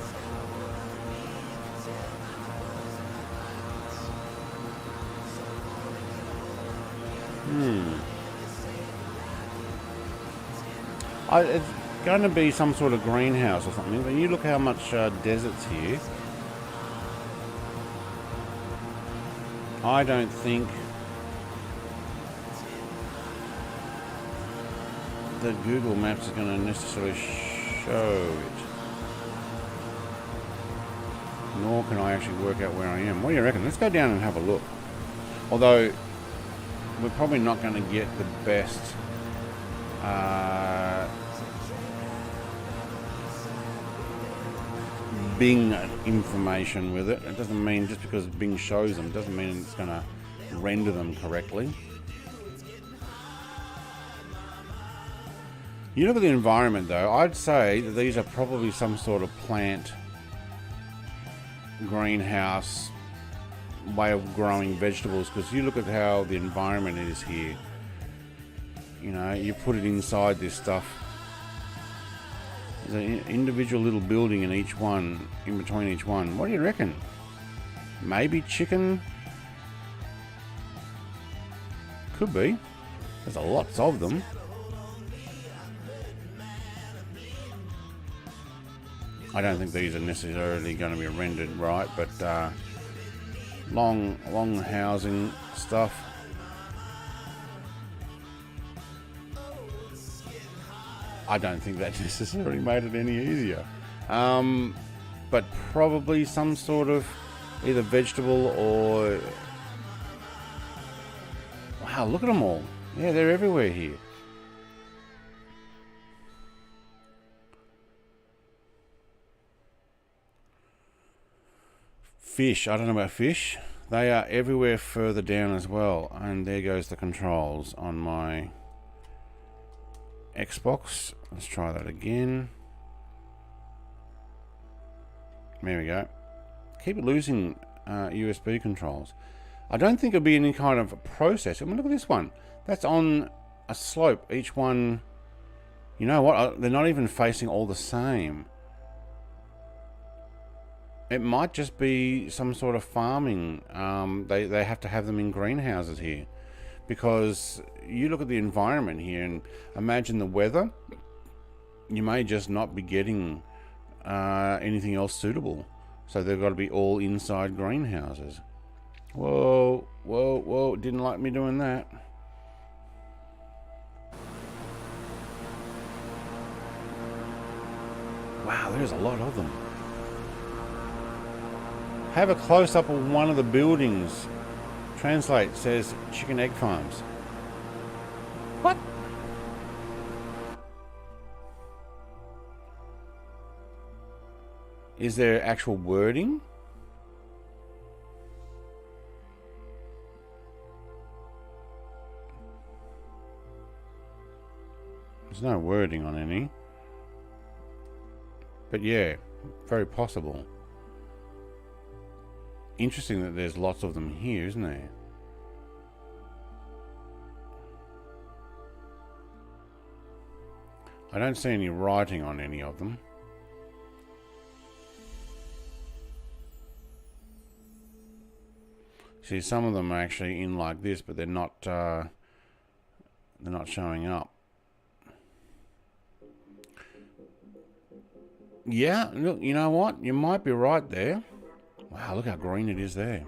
It's going to be some sort of greenhouse or something, but you look how much desert's here. I don't think that Google Maps is going to necessarily show it. Nor can I actually work out where I am. What do you reckon? Let's go down and have a look. Although, we're probably not going to get the best Bing information with it. It doesn't mean just because Bing shows them, doesn't mean it's going to render them correctly. You look at the environment though, I'd say that these are probably some sort of plant greenhouse way of growing vegetables, because you look at how the environment is here. You know, you put it inside this stuff. There's an individual little building in each one, in between each one. What do you reckon? Maybe chicken? Could be. There's lots of them. I don't think these are necessarily going to be rendered right, but long housing stuff. I don't think that necessarily made it any easier. But probably some sort of either vegetable or... Wow, look at them all. Yeah, they're everywhere here. Fish, I don't know about fish. They are everywhere further down as well. And there goes the controls on my Xbox. Let's try that again. There we go. Keep losing USB controls. I don't think it'll be any kind of process. I mean, look at this one. That's on a slope. Each one, you know what? They're not even facing all the same. It might just be some sort of farming. They have to have them in greenhouses here, because you look at the environment here and imagine the weather. You may just not be getting anything else suitable, so they've got to be all inside greenhouses. Whoa, whoa, whoa! Didn't like me doing that. Wow, there's a lot of them. Have a close-up of one of the buildings. Translate says chicken egg farms. What? Is there actual wording? There's no wording on any. But yeah, very possible. Interesting that there's lots of them here, isn't there? I don't see any writing on any of them. See, some of them are actually in like this, but they're not showing up. Yeah, look, you know what? You might be right there. Wow, look how green it is there.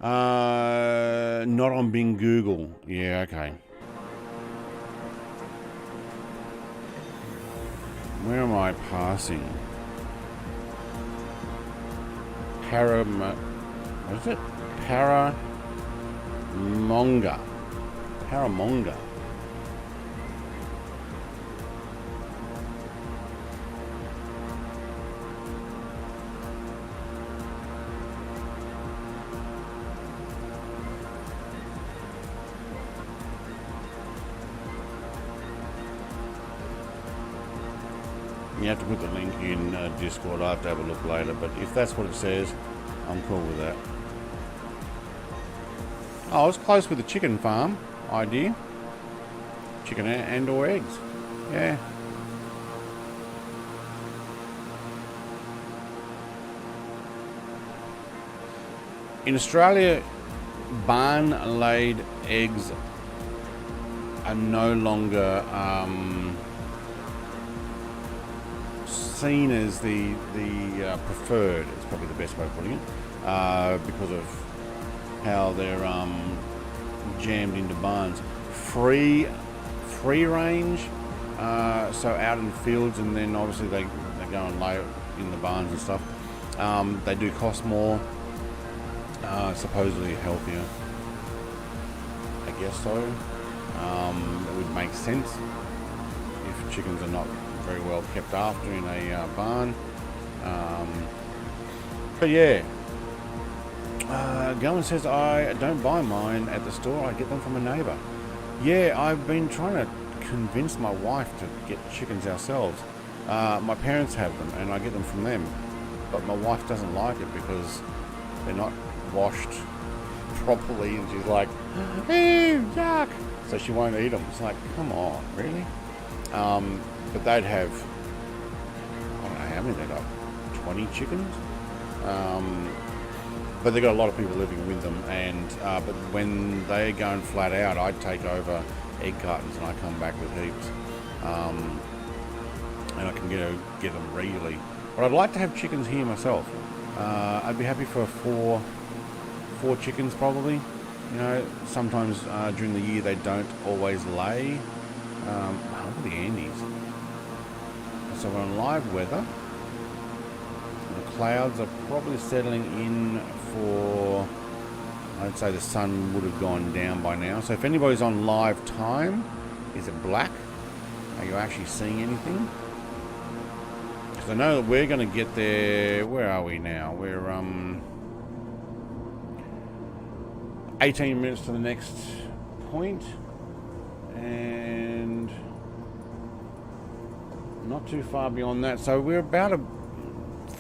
Not on Bing Google. Yeah, okay. Where am I passing? What is it? Paramonga. You have to put the link in Discord. I'll have to have a look later, but if that's what it says, I'm cool with that. Oh, I was close with the chicken farm idea. Chicken and or eggs. Yeah. In Australia, barn-laid eggs are no longer seen as the preferred. It's probably the best way of putting it, because of how they're jammed into barns. Free range, so out in the fields, and then obviously they go and lay it in the barns and stuff. They do cost more. Supposedly healthier, I guess so. It would make sense if chickens are not very well kept after in a barn. But yeah, Galen says, I don't buy mine at the store, I get them from a neighbour. Yeah, I've been trying to convince my wife to get chickens ourselves. My parents have them and I get them from them, but my wife doesn't like it because they're not washed properly, and she's like, "Ew, yuck!" So she won't eat them. It's like, come on, really? But they'd have, I don't know how many they got, 20 chickens. But they got a lot of people living with them, and but when they're going flat out, I take over egg cartons and I come back with heaps, and I can get them regularly. But I'd like to have chickens here myself. I'd be happy for four chickens probably. You know, sometimes during the year they don't always lay. Look at the Andes. So we're on live weather. The clouds are probably settling in for, I'd say the sun would have gone down by now. So if anybody's on live time, is it black? Are you actually seeing anything? Because I know that we're going to get there. Where are we now? We're 18 minutes to the next point, and not too far beyond that. So we're about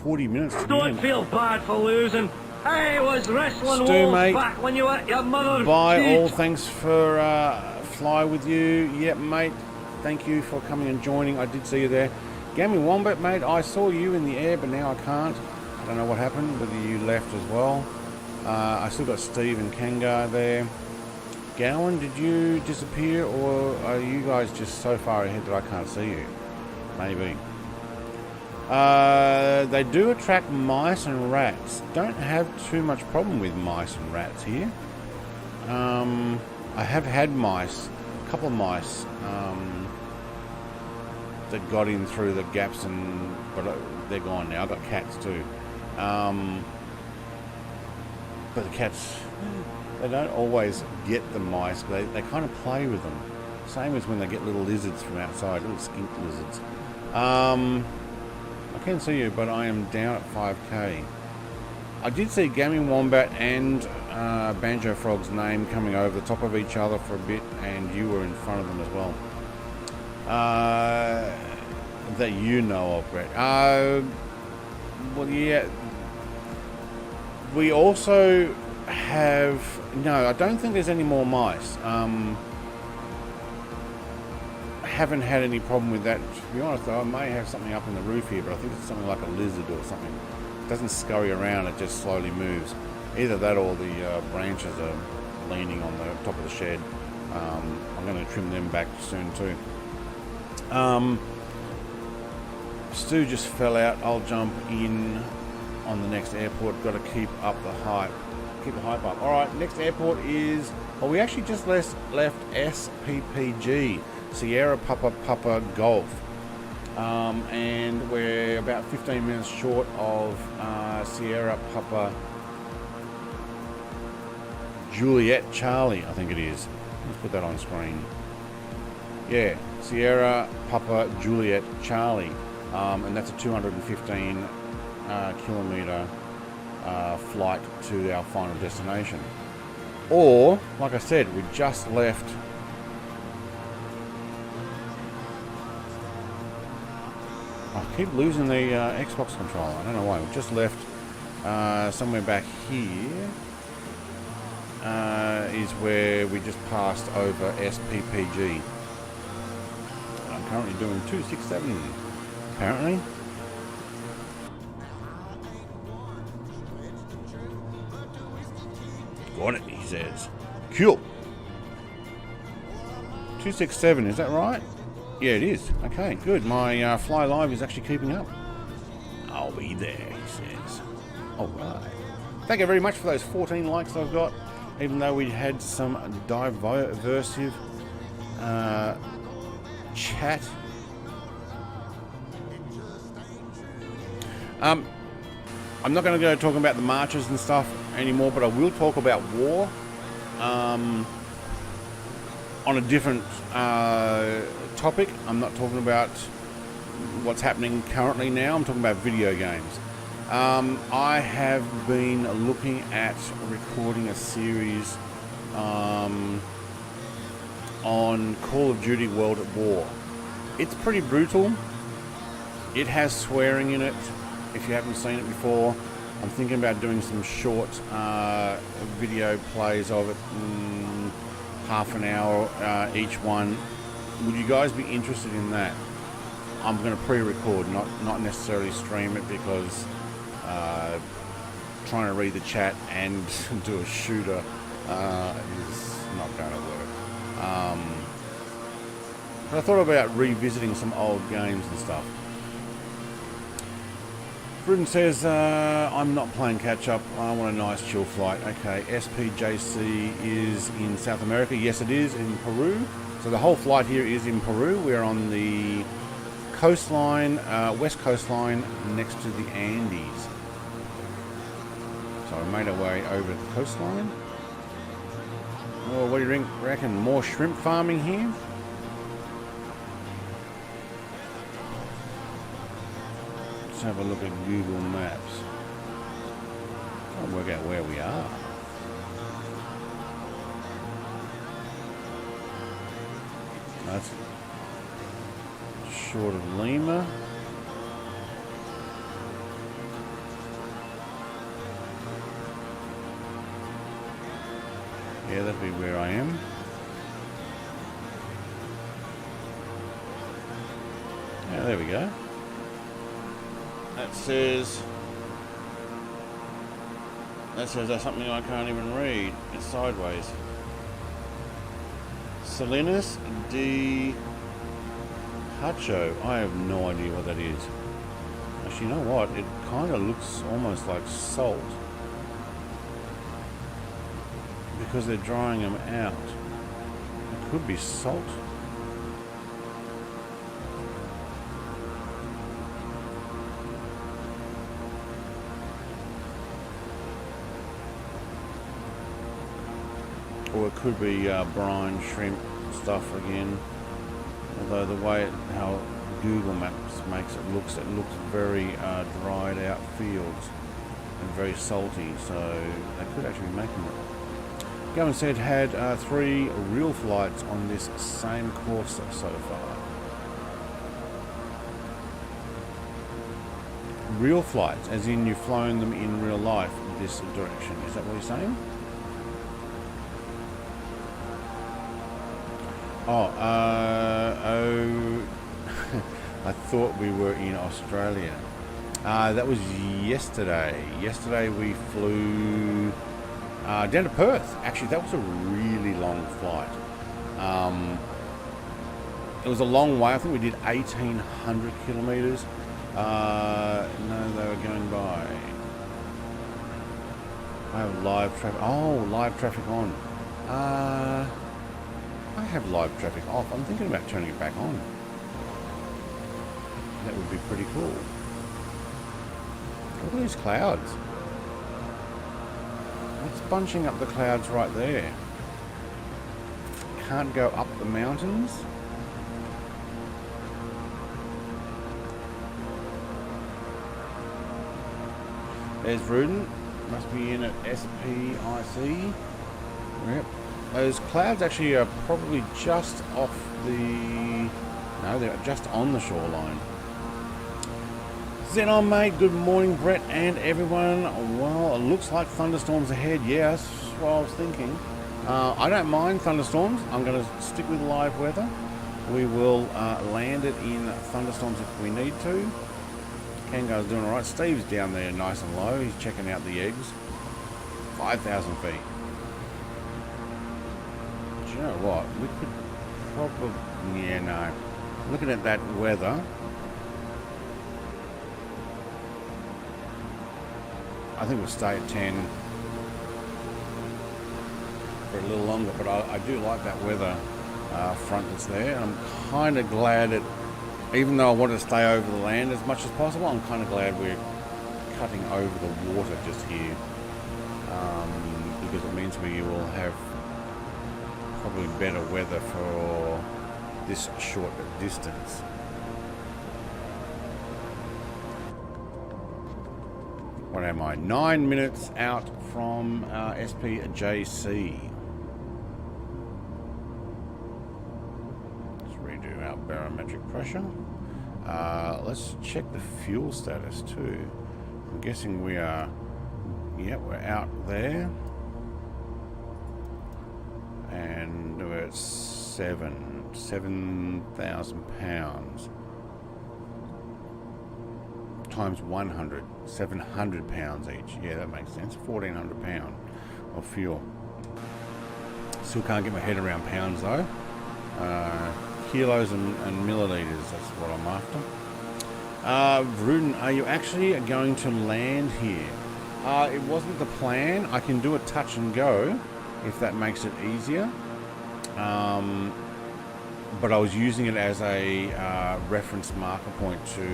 40 minutes to Don't feel bad for losing. I was wrestling Stu, wolves mate, back when you were at your mother's bye feet. all. Thanks for fly with you. Yep, mate. Thank you for coming and joining. I did see you there. Gammy Wombat, mate. I saw you in the air, but now I can't. I don't know what happened, whether you left as well. I still got Steve and Kangar there. Gowan, did you disappear, or are you guys just so far ahead that I can't see you? Maybe. They do attract mice and rats. Don't have too much problem with mice and rats here. I have had mice, a couple of mice, that got in through the gaps, but they're gone now. I've got cats too. But the cats, they don't always get the mice. They kind of play with them. Same as when they get little lizards from outside, little skink lizards. I can see you, but I am down at 5k. I did see Gaming Wombat and Banjo Frog's name coming over the top of each other for a bit, and you were in front of them as well. That you know of, Brett. Well, yeah. We also have... No, I don't think there's any more mice. Haven't had any problem with that. To be honest, though, I may have something up in the roof here, but I think it's something like a lizard or something. It doesn't scurry around, it just slowly moves. Either that or the branches are leaning on the top of the shed. I'm going to trim them back soon too. Stu just fell out. I'll jump in on the next airport. Got to keep up the hype. Keep the hype up. Alright, next airport is... Well, we actually just left SPPG, Sierra Papa Golf. And we're about 15 minutes short of Sierra Papa Juliet Charlie, I think it is. Let's put that on screen. Yeah, Sierra Papa Juliet Charlie. And that's a 215 kilometer flight to our final destination. Or, like I said, we just left I keep losing the Xbox controller. I don't know why. We just left somewhere back here. Is where we just passed over SPPG. I'm currently doing 267. Apparently. Got it, he says. Cool. 267, is that right? Yeah, it is. Okay, good. My Fly Live is actually keeping up. I'll be there, he says. Alright. Thank you very much for those 14 likes I've got. Even though we had some diversive chat. I'm not going to go talking about the marches and stuff anymore, but I will talk about war on a different topic. I'm not talking about what's happening currently now. I'm talking about video games. I have been looking at recording a series on Call of Duty World at War. It's pretty brutal. It has swearing in it. If you haven't seen it before, I'm thinking about doing some short video plays of it, half an hour each one. Would you guys be interested in that? I'm going to pre-record, not necessarily stream it, because trying to read the chat and do a shooter is not going to work. But I thought about revisiting some old games and stuff. Bruden says, I'm not playing catch-up. I want a nice chill flight. Okay, SPJC is in South America. Yes, it is, in Peru. So the whole flight here is in Peru. We're on the coastline, west coastline, next to the Andes. So we made our way over the coastline. Oh, what do you reckon? More shrimp farming here? Let's have a look at Google Maps. Try and work out where we are. That's short of Lima. Yeah, that'd be where I am. Yeah, there we go. That says that's something I can't even read. It's sideways. Salinas de Hacho. I have no idea what that is. Actually, you know what? It kind of looks almost like salt, because they're drying them out. It could be salt. Or it could be brine shrimp stuff again. Although the way how Google Maps makes it looks very dried out fields and very salty. So they could actually be making it. Gavin said had 3 real flights on this same course so far. Real flights, as in you've flown them in real life this direction. Is that what you're saying? Oh, I thought we were in Australia. That was yesterday. Yesterday we flew down to Perth. Actually, that was a really long flight. It was a long way. I think we did 1,800 kilometres. No, they were going by. I have live traffic. Oh, live traffic on. I have live traffic off. I'm thinking about turning it back on. That would be pretty cool. Look at these clouds. It's bunching up the clouds right there. Can't go up the mountains. There's Ruden. Must be in at SPIC. Yep. Those clouds actually are probably just off the... No, they're just on the shoreline. Xenon, mate. Good morning, Brett and everyone. Well, it looks like thunderstorms ahead. Yeah, that's what I was thinking. I don't mind thunderstorms. I'm going to stick with live weather. We will land it in thunderstorms if we need to. Kangaroo's doing all right. Steve's down there nice and low. He's checking out the eggs. 5,000 feet. Do you know what? We could probably... Yeah, no. Looking at that weather... I think we'll stay at 10 for a little longer, but I do like that weather front that's there. And I'm kind of glad that, even though I want to stay over the land as much as possible, I'm kind of glad we're cutting over the water just here, because it means we will have probably better weather for this short distance. What am I? 9 minutes out from SPJC. Let's redo our barometric pressure. Let's check the fuel status too. I'm guessing we are, yeah, we're out there. And we're at 7,000 pounds. Times 100, 700 pounds each. Yeah, that makes sense. 1,400 pounds of fuel. Still can't get my head around pounds though. Kilos and milliliters, that's what I'm after. Ruden, are you actually going to land here? It wasn't the plan. I can do a touch and go if that makes it easier. But I was using it as a reference marker point to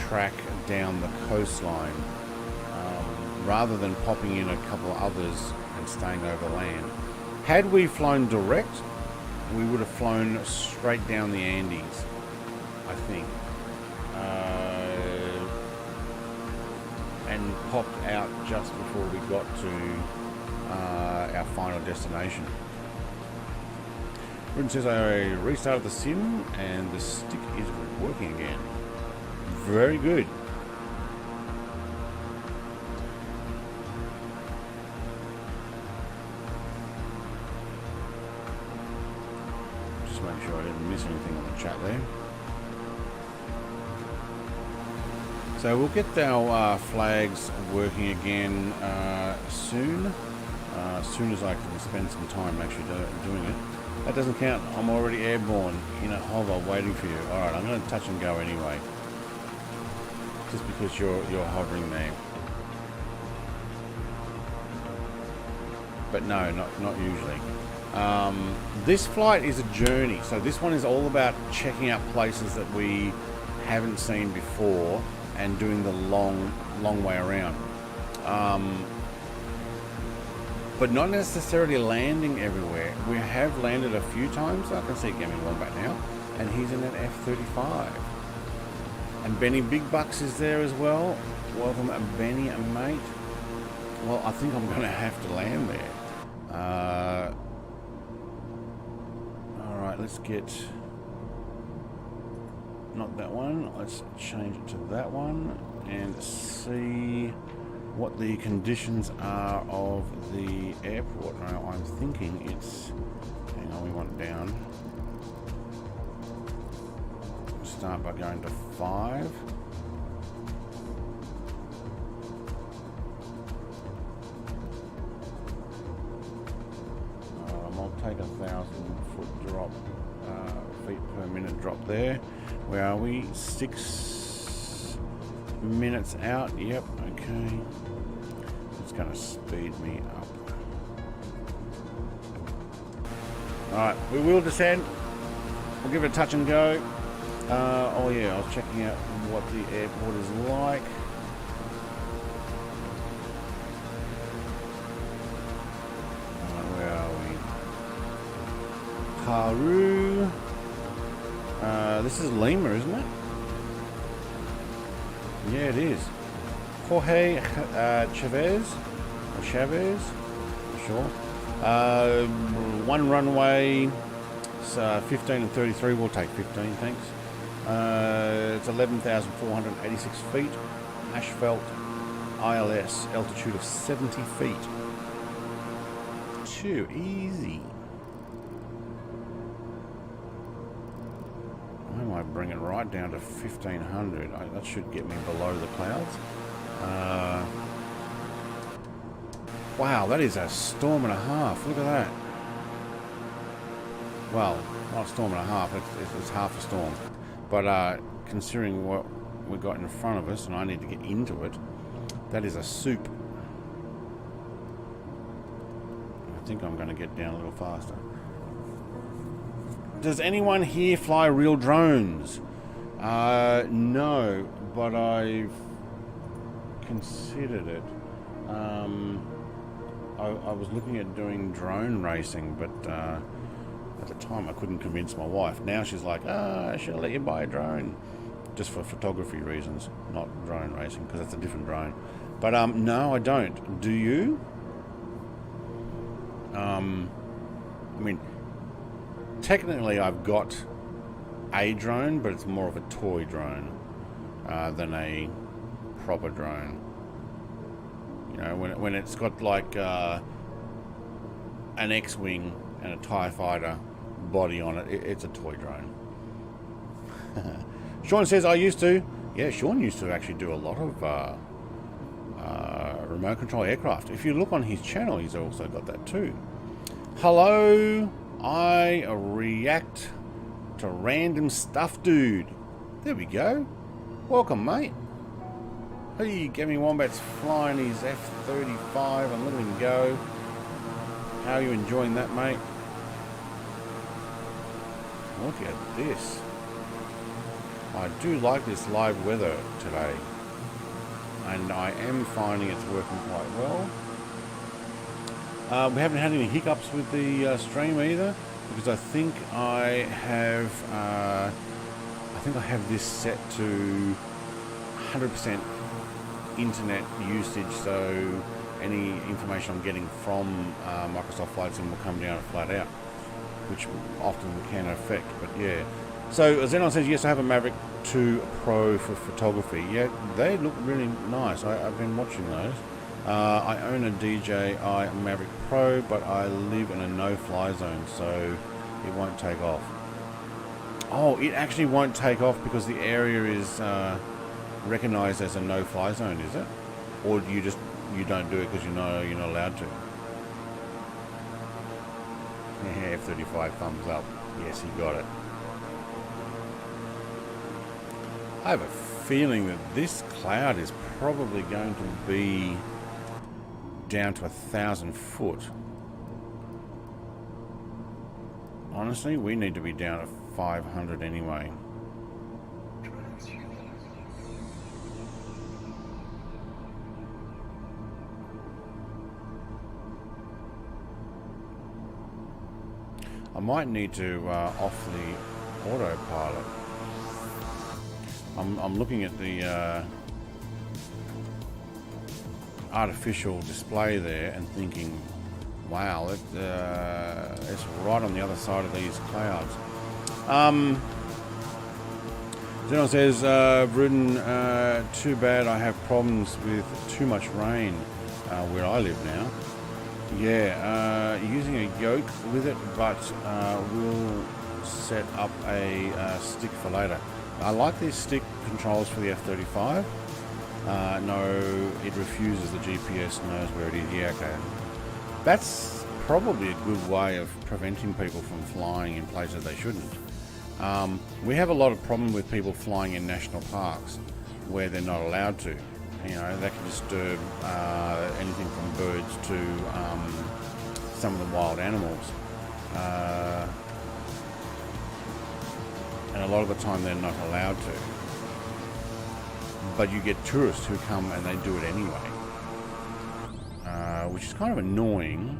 track down the coastline, rather than popping in a couple of others and staying over land. Had we flown direct, we would have flown straight down the Andes, I think, and popped out just before we got to our final destination. Ruben says I restarted the sim and the stick is working again. Very good. Just make sure I didn't miss anything on the chat there. So we'll get our flags working again soon. As soon as I can spend some time actually doing it. That doesn't count. I'm already airborne in a hover waiting for you. Alright, I'm going to touch and go anyway. Just because you're hovering there. But no, not usually. This flight is a journey. So this one is all about checking out places that we haven't seen before and doing the long way around. But not necessarily landing everywhere. We have landed a few times. I can see Gaming Wombat now. And he's in an F-35. And Benny Big Bucks is there as well. Welcome, Benny, mate. Well, I think I'm going to have to land there. Alright, let's get... Not that one. Let's change it to that one. And see what the conditions are of the airport. Now, I'm thinking it's... Hang on, we want it down. Start by going to 5. I'll take 1,000-foot drop, feet per minute drop there. Where are we? 6 minutes out. Yep. Okay. It's going to speed me up. All right. We will descend. We'll give it a touch and go. Oh yeah, I was checking out what the airport is like. Where are we? Peru. This is Lima, isn't it? Yeah, it is. Jorge Chavez, or Chavez, not sure. One runway. 15 and 33. We'll take 15, thanks. It's 11,486 feet. Asphalt ILS, altitude of 70 feet. Too easy. I might bring it right down to 1,500. That should get me below the clouds. Wow, that is a storm and a half. Look at that. Well, not a storm and a half. It's half a storm. But considering what we've got in front of us, and I need to get into it, that is a soup. I think I'm going to get down a little faster. Does anyone here fly real drones? No, but I've considered it. I was looking at doing drone racing, but at the time I couldn't convince my wife. Now she's like, should I let you buy a drone? Just for photography reasons, not drone racing, because it's a different drone. But no, I don't. Do you? I mean, technically I've got a drone, but it's more of a toy drone than a proper drone. You know, when it's got like an X-Wing and a TIE fighter body on it, it's a toy drone. Sean says, I used to. Yeah, Sean used to actually do a lot of remote control aircraft. If you look on his channel, he's also got that too. Hello, I react to random stuff, dude. There we go. Welcome, mate. Hey, Gammy Wombat's flying his F-35 and letting him go. How are you enjoying that, mate? Look at this. I do like this live weather today, and I am finding it's working quite well. We haven't had any hiccups with the stream either, because I think I have this set to 100% internet usage, so any information I'm getting from Microsoft Flight Sim will come down flat out, which often can affect, but yeah. So Xenon says, yes, I have a Maverick 2 Pro for photography. Yeah, they look really nice. I've been watching those. I own a DJI Maverick Pro, but I live in a no-fly zone, so it won't take off. Oh, it actually won't take off because the area is recognized as a no-fly zone, is it? Or do you don't do it because you know you're not allowed to? Yeah, F-35 thumbs up. Yes, he got it. I have a feeling that this cloud is probably going to be down to 1,000 foot. Honestly, we need to be down to 500 anyway. I might need to off the autopilot. I'm looking at the artificial display there and thinking, wow, it's right on the other side of these clouds. Zenon says, Bruden, too bad I have problems with too much rain where I live now. Yeah, using a yoke with it, but we'll set up a stick for later. I like these stick controls for the F-35. No, it refuses the GPS, knows where it is. Yeah, okay. That's probably a good way of preventing people from flying in places they shouldn't. We have a lot of problem with people flying in national parks where they're not allowed to. You know, that can disturb anything from birds to some of the wild animals. And a lot of the time they're not allowed to. But you get tourists who come and they do it anyway. Which is kind of annoying,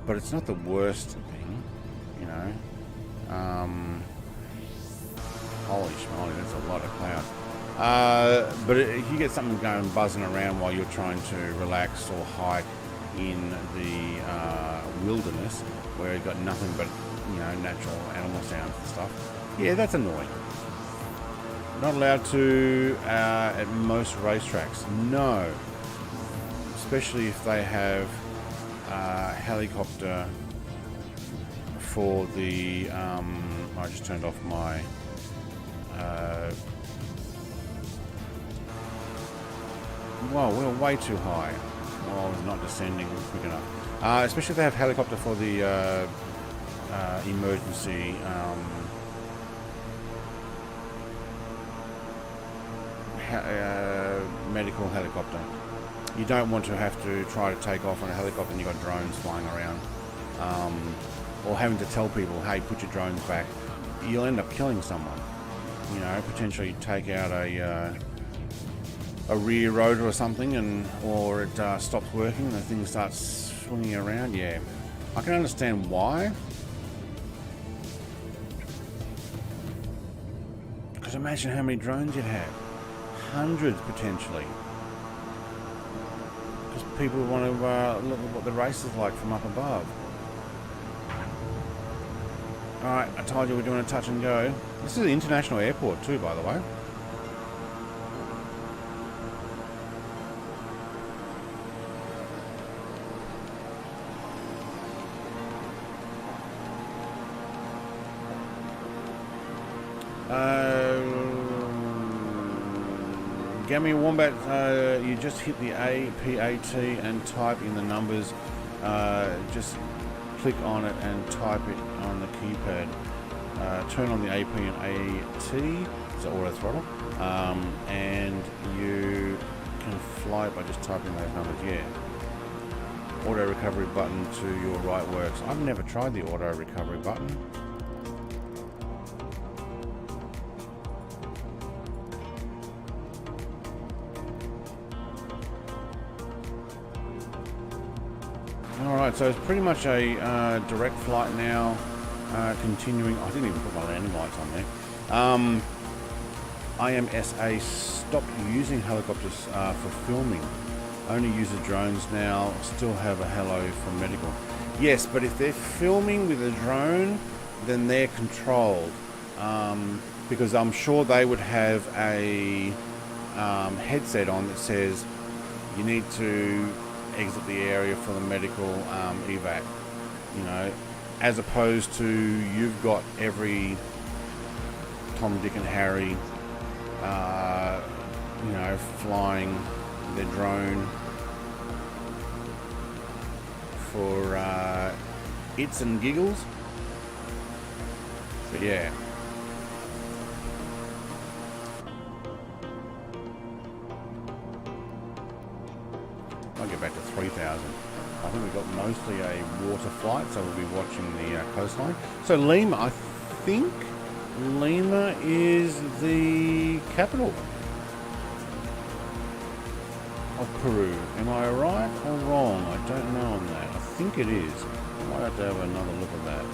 but it's not the worst thing, you know. Holy schmoly, that's a lot of cloud. But if you get something going buzzing around while you're trying to relax or hike in the wilderness where you've got nothing but, you know, natural animal sounds and stuff, Yeah, that's annoying. Not allowed to at most racetracks. No. Especially if they have helicopter for the... I just turned off my... Well, we're way too high. Oh, I was not descending quick enough. Especially if they have helicopter for the emergency medical helicopter. You don't want to have to try to take off on a helicopter and you've got drones flying around. Or having to tell people, hey, put your drones back. You'll end up killing someone. You know, potentially take out a rear rotor or something, or it stops working and the thing starts swinging around. Yeah, I can understand why. Because imagine how many drones you'd have. Hundreds potentially. Because people want to look at what the race is like from up above. Alright, I told you we're doing a touch and go. This is an international airport too, by the way. Gammy Wombat, you just hit the APAT and type in the numbers. Just click on it and type it on the keypad. Turn on the AP and AT, it's auto throttle, and you can fly by just typing those numbers. Yeah. Auto recovery button to your right works. I've never tried the auto recovery button. Alright, so it's pretty much a direct flight now, continuing. I didn't even put my landing lights on there. IMSA stopped using helicopters for filming. Only uses drones now. Still have a hello from medical. Yes, but if they're filming with a drone, then they're controlled. Because I'm sure they would have a headset on that says you need to exit the area for the medical evac, you know, as opposed to you've got every Tom, Dick and Harry, you know, flying their drone for its and giggles. But yeah. I'll get back to 3,000. I think we've got mostly a water flight, so we'll be watching the coastline. So Lima, I think Lima is the capital of Peru. Am I right or wrong? I don't know on that. I think it is. I might have to have another look at that.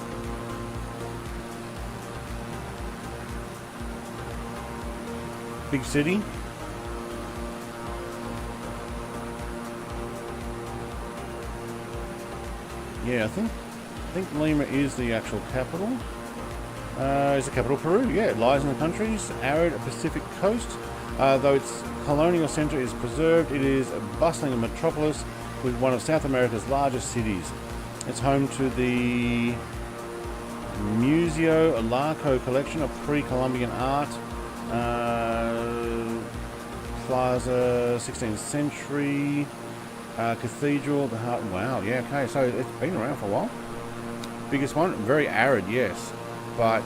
Big city. Yeah, I think Lima is the actual capital. Is the capital Peru? Yeah, it lies in the country's arid Pacific coast. Though its colonial centre is preserved, it is a bustling metropolis with one of South America's largest cities. It's home to the Museo Larco collection of pre-Columbian art. Plaza, 16th century. Cathedral, the heart. Wow, yeah, okay, so it's been around for a while. Biggest one, very arid, yes, but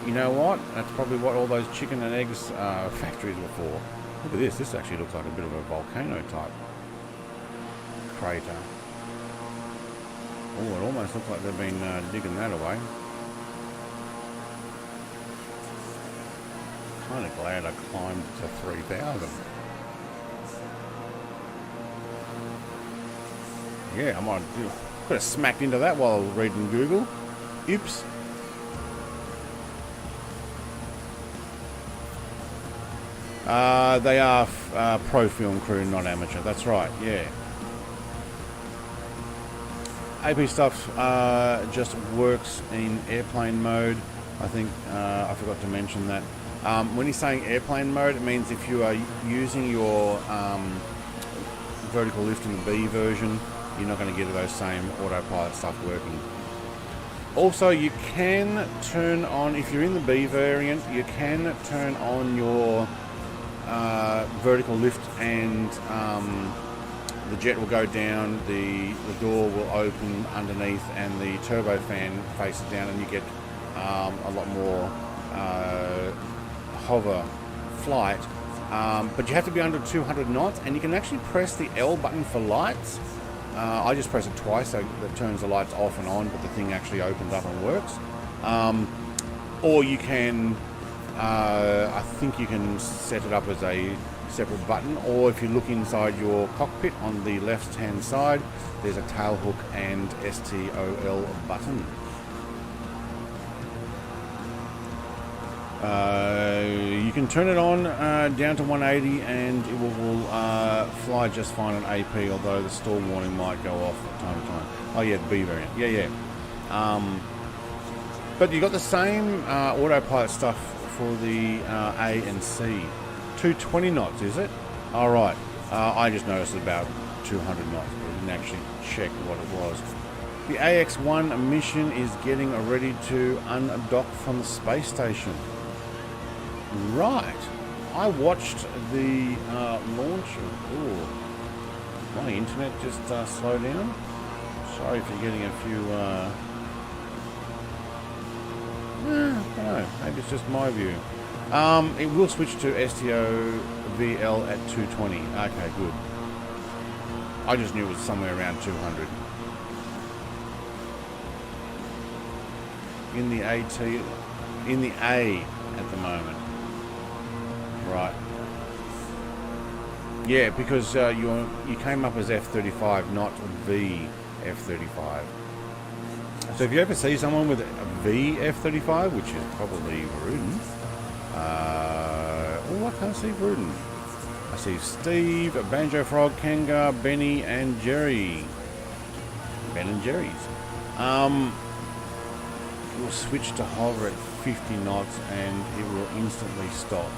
you know what? That's probably what all those chicken and eggs factories were for. Look at this. This actually looks like a bit of a volcano type crater. Oh, it almost looks like they've been digging that away. Kind of glad I climbed to 3,000. Yeah, I might could have smacked into that while I was reading Google. Oops. They are pro film crew, not amateur. That's right, yeah. AP stuff just works in airplane mode. I think I forgot to mention that. When he's saying airplane mode, it means if you are using your vertical lift in the B version, you're not going to get those same autopilot stuff working. Also, you can turn on, if you're in the B variant, you can turn on your vertical lift, and the jet will go down, the door will open underneath, and the turbo fan faces down, and you get a lot more hover flight. But you have to be under 200 knots, and you can actually press the L button for lights. I just press it twice, so that turns the lights off and on, but the thing actually opens up and works. Or you can, I think you can set it up as a separate button, or if you look inside your cockpit on the left hand side, there's a tail hook and STOL button. You can turn it on down to 180 and it will fly just fine on AP, although the stall warning might go off from time to time. Oh yeah, the B variant. Yeah. But you got the same autopilot stuff for the A and C. 220 knots, is it? Alright. I just noticed about 200 knots, but I didn't actually check what it was. The AX-1 mission is getting ready to undock from the space station. Right. I watched the launch of... Ooh. My internet just slowed down. Sorry if you're getting a few... I don't know. Maybe it's just my view. It will switch to STO-VL at 220. Okay, good. I just knew it was somewhere around 200. In the A at the moment. Right. Yeah, because you came up as F35, not V F35. So if you ever see someone with a V F35, which is probably Ruden. Oh, I can't see Ruden. I see Steve, Banjo Frog, Kanga, Benny, and Jerry. Ben and Jerry's. We'll switch to hover at 50 knots and it will instantly stop.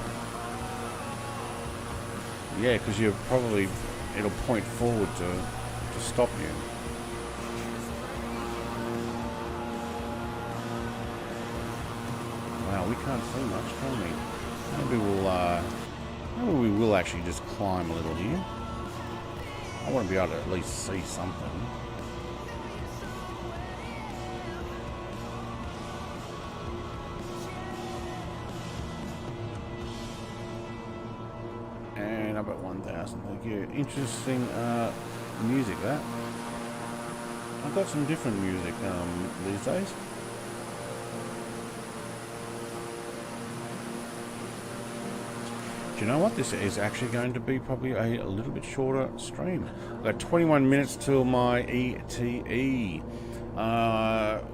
Yeah, because you're probably, it'll point forward to stop you. Wow, we can't see much, can we? Maybe we will actually just climb a little here. I want to be able to at least see something. And up at 1,000, thank you. Interesting music, that. I've got some different music these days. Do you know what? This is actually going to be probably a little bit shorter stream. I've got 21 minutes till my ETE,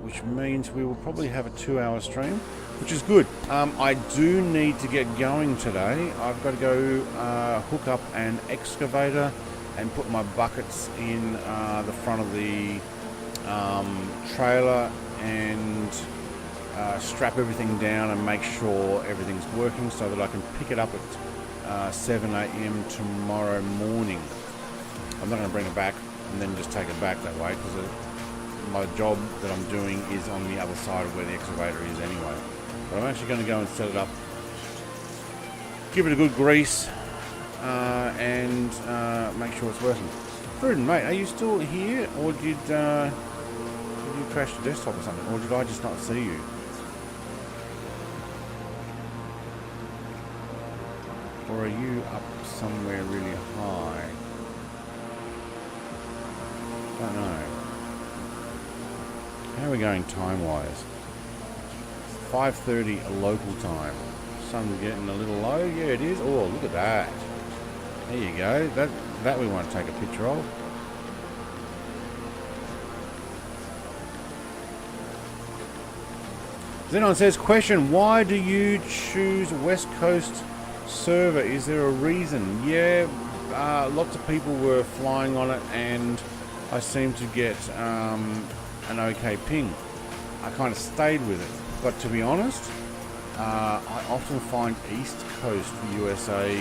which means we will probably have a 2-hour stream, which is good. I do need to get going today. I've got to go hook up an excavator and put my buckets in the front of the trailer and strap everything down and make sure everything's working so that I can pick it up at 7 AM tomorrow morning. I'm not going to bring it back and then just take it back that way, because my job that I'm doing is on the other side of where the excavator is anyway. But I'm actually going to go and set it up, give it a good grease, and make sure it's working. Prudent, mate, are you still here, or did you crash the desktop or something, or did I just not see you? Or are you up somewhere really high? I don't know. How are we going time-wise? 5:30 local time. Sun's getting a little low. Yeah, it is. Oh, look at that. There you go. That we want to take a picture of. Xenon says, question, why do you choose West Coast server? Is there a reason? Yeah, lots of people were flying on it and I seemed to get an okay ping. I kind of stayed with it. But to be honest, I often find East Coast USA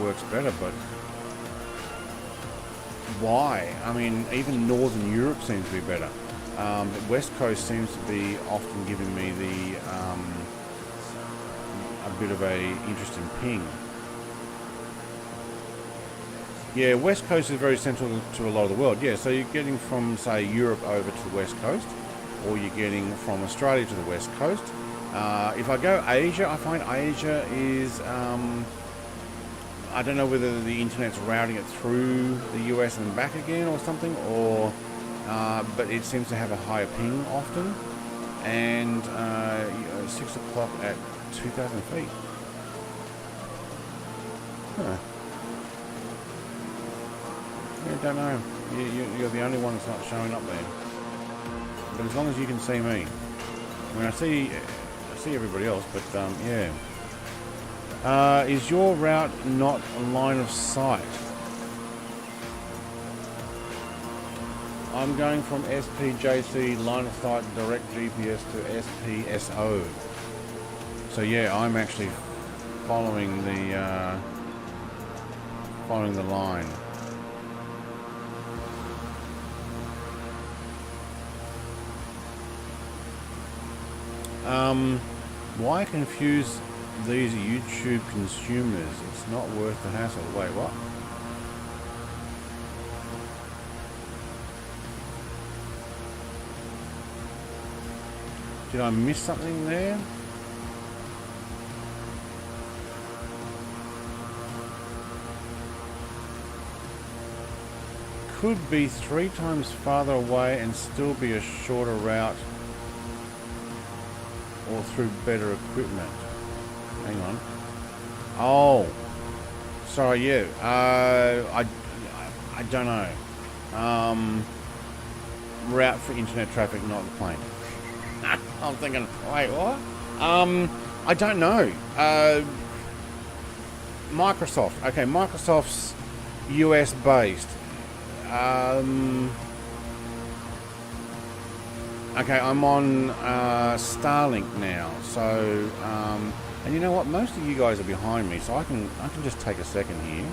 works better, but why? I mean, even Northern Europe seems to be better. But West Coast seems to be often giving me the a bit of a interesting ping. Yeah, West Coast is very central to a lot of the world. Yeah, so you're getting from, say, Europe over to the West Coast, or you're getting from Australia to the West Coast. If I go Asia, I find Asia is, I don't know whether the internet's routing it through the US and back again or something, or, but it seems to have a higher ping often, and 6 o'clock at 2,000 feet. Huh. I don't know. You're the only one that's not showing up there. But as long as you can see me. I mean, I see everybody else, but yeah. Is your route not a line of sight? I'm going from SPJC line of sight direct GPS to SPSO. So yeah, I'm actually following the line. Why confuse these YouTube consumers? It's not worth the hassle. Wait, what? Did I miss something there? Could be 3 times farther away and still be a shorter route, or through better equipment. Hang on. Oh, sorry. Yeah. I don't know. Route for internet traffic, not the plane. I'm thinking. Wait, what? I don't know. Microsoft. Okay, Microsoft's US based. Okay, I'm on Starlink now, so and you know what? Most of you guys are behind me, so I can just take a second here.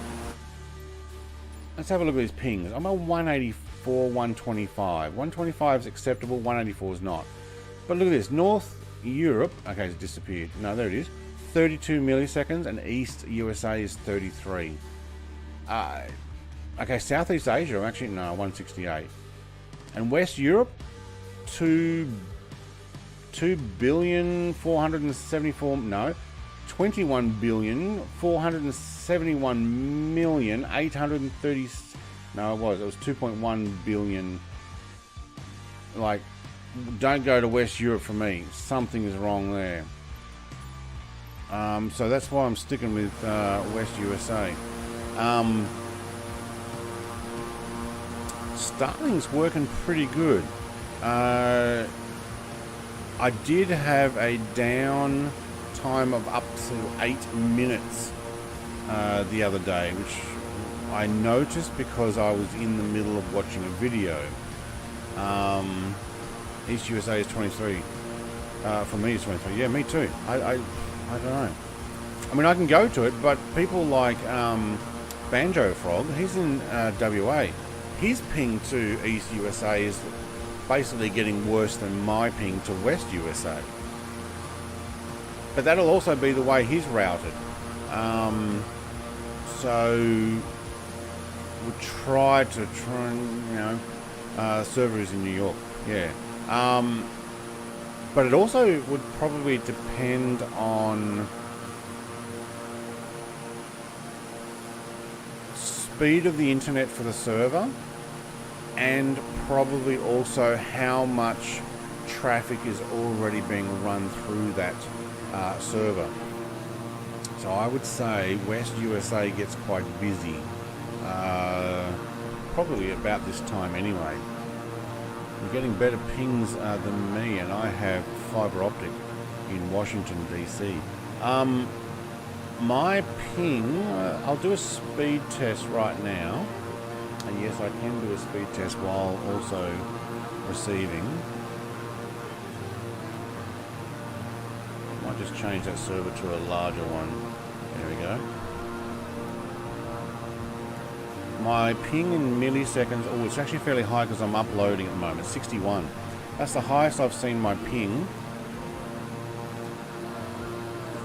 Let's have a look at these pings. I'm on 184, 125. 125 is acceptable, 184 is not. But look at this, North Europe. Okay, it's disappeared. No, there it is. 32 milliseconds, and East USA is 33. Okay, Southeast Asia, I'm actually no 168, and West Europe. 21,471,830. No, it was 2.1 billion. Like, don't go to West Europe for me. Something is wrong there. So that's why I'm sticking with West USA. Starlink's working pretty good. I did have a down time of up to 8 minutes the other day, which I noticed because I was in the middle of watching a video. East USA is 23. For me, it's 23. Yeah, me too. I don't know. I mean, I can go to it, but people like Banjo Frog, he's in WA. His ping to East USA is basically getting worse than my ping to West USA. But that'll also be the way he's routed. So we'll try and, you know, servers in New York, yeah. But it also would probably depend on speed of the internet for the server, and probably also how much traffic is already being run through that server. So I would say West USA gets quite busy, probably about this time anyway. You're getting better pings than me, and I have fiber optic in Washington DC. My ping, I'll do a speed test right now. And yes, I can do a speed test while also receiving. Might just change that server to a larger one. There we go. My ping in milliseconds, oh, it's actually fairly high because I'm uploading at the moment, 61. That's the highest I've seen my ping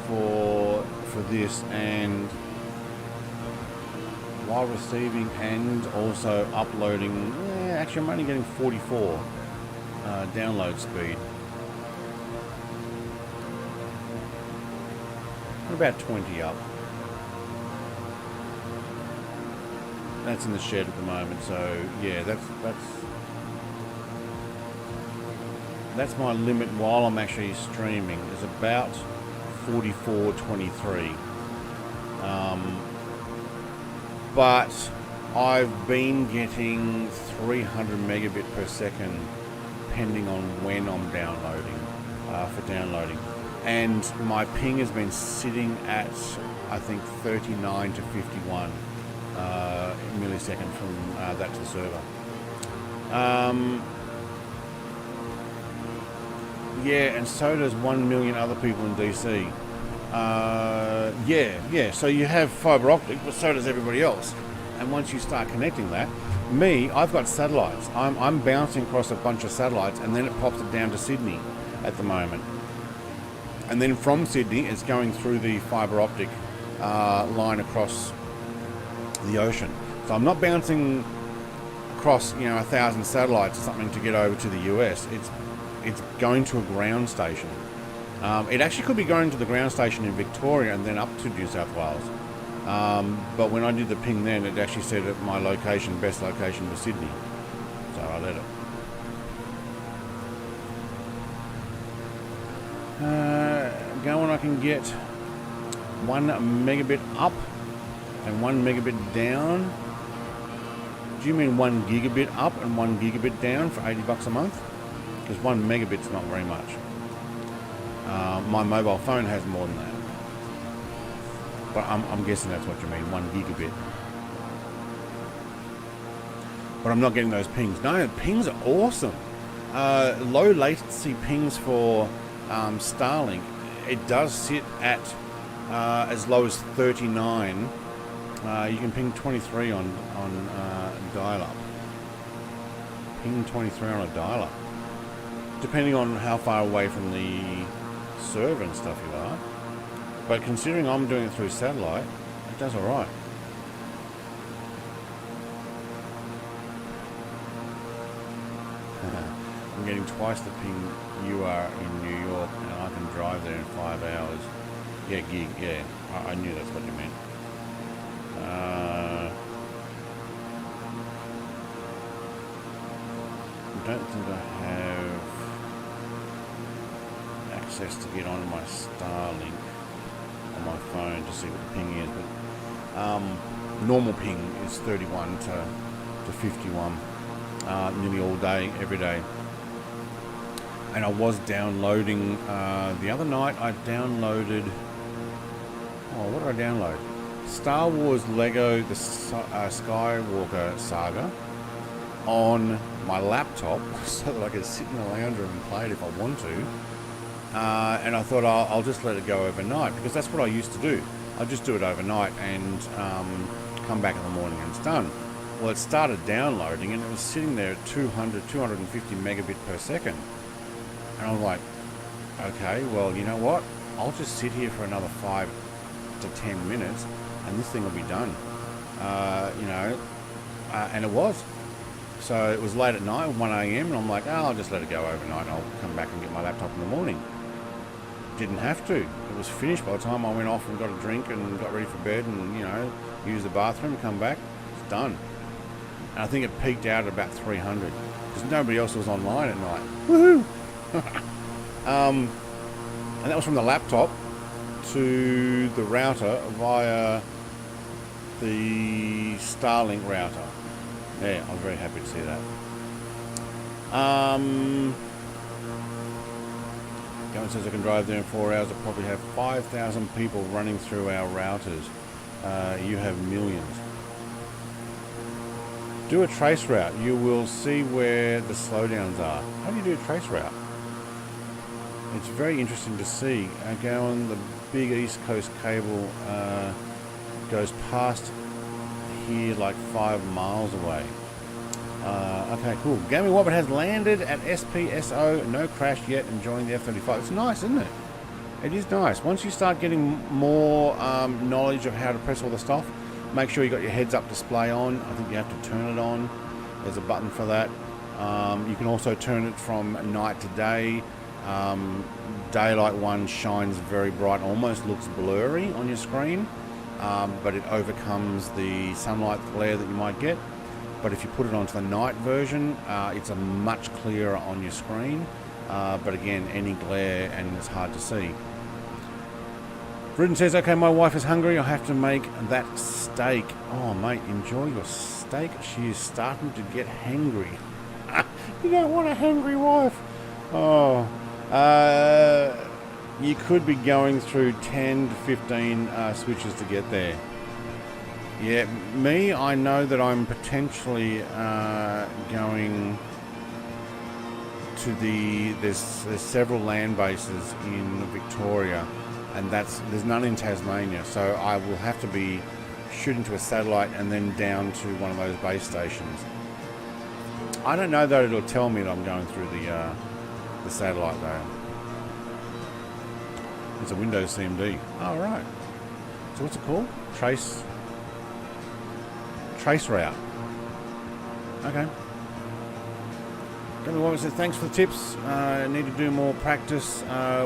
for this, and while receiving and also uploading, actually I'm only getting 44 download speed. About 20 up. That's in the shed at the moment, so yeah, that's my limit while I'm actually streaming, is about 44.23. But I've been getting 300 megabit per second depending on when I'm downloading, for downloading. And my ping has been sitting at, I think, 39 to 51 millisecond from that to the server. Yeah, and so does 1 million other people in DC. Yeah, so you have fiber optic, but so does everybody else. And once you start connecting that, I've got satellites. I'm bouncing across a bunch of satellites, and then it pops it down to Sydney at the moment. And then from Sydney, it's going through the fiber optic line across the ocean. So I'm not bouncing across, 1,000 satellites or something to get over to the US. It's going to a ground station. It actually could be going to the ground station in Victoria and then up to New South Wales. But when I did the ping then, it actually said that my location, best location, was Sydney. So I let it. Going, I can get 1 megabit up and 1 megabit down. Do you mean 1 gigabit up and 1 gigabit down for $80 a month? Because 1 megabit's not very much. My mobile phone has more than that. But I'm guessing that's what you mean, 1 gigabit. But I'm not getting those pings. No, pings are awesome. Low latency pings for Starlink, it does sit at as low as 39. You can ping 23 on dial-up. Ping 23 on a dial-up. Depending on how far away from the server and stuff you are. But considering I'm doing it through satellite, it does alright. I'm getting twice the ping you are in New York, and I can drive there in 5 hours. Yeah, gig, yeah. I knew that's what you meant. I don't think I have access to get onto my Starlink on my phone to see what the ping is, but normal ping is 31 to 51 nearly all day, every day. And I was downloading the other night. I downloaded, what did I download? Star Wars Lego the Skywalker Saga on my laptop so that I could sit in the lounge room and play it if I want to. And I thought I'll just let it go overnight, because that's what I used to do. I just do it overnight and come back in the morning and it's done. Well, it started downloading and it was sitting there at 250 megabit per second. And I was like, okay, well, you know what? I'll just sit here for another 5 to 10 minutes and this thing will be done. And it was. So it was late at night, 1 a.m, and I'm like, I'll just let it go overnight and I'll come back and get my laptop in the morning. Didn't have to. It was finished by the time I went off and got a drink and got ready for bed and, used the bathroom and come back. It's done. And I think it peaked out at about 300 because nobody else was online at night. Woohoo! And that was from the laptop to the router via the Starlink router. Yeah, I was very happy to see that. Gavin says I can drive there in 4 hours. I'll probably have 5,000 people running through our routers. You have millions. Do a trace route. You will see where the slowdowns are. How do you do a trace route? It's very interesting to see. Going, the big East Coast cable goes past here like 5 miles away. Okay, cool. Gaming Wobbit has landed at SPSO. No crash yet. Enjoying the F-35. It's nice, isn't it? It is nice. Once you start getting more knowledge of how to press all the stuff, make sure you got your heads-up display on. I think you have to turn it on. There's a button for that. You can also turn it from night to day. Daylight one shines very bright, almost looks blurry on your screen, but it overcomes the sunlight glare that you might get. But if you put it onto the night version, it's a much clearer on your screen, but again, any glare and it's hard to see. Rudin says, okay, my wife is hungry, I have to make that steak. Oh mate, enjoy your steak. She is starting to get hangry. You don't want a hungry wife. Oh, you could be going through 10 to 15 switches to get there. Yeah, me, I know that I'm potentially going to there's several land bases in Victoria, and there's none in Tasmania, so I will have to be shooting to a satellite and then down to one of those base stations. I don't know that it'll tell me that I'm going through the satellite though. It's a Windows CMD. Oh right. So what's it called? Trace route. Okay. Gabby Wobbit says, thanks for the tips. Need to do more practice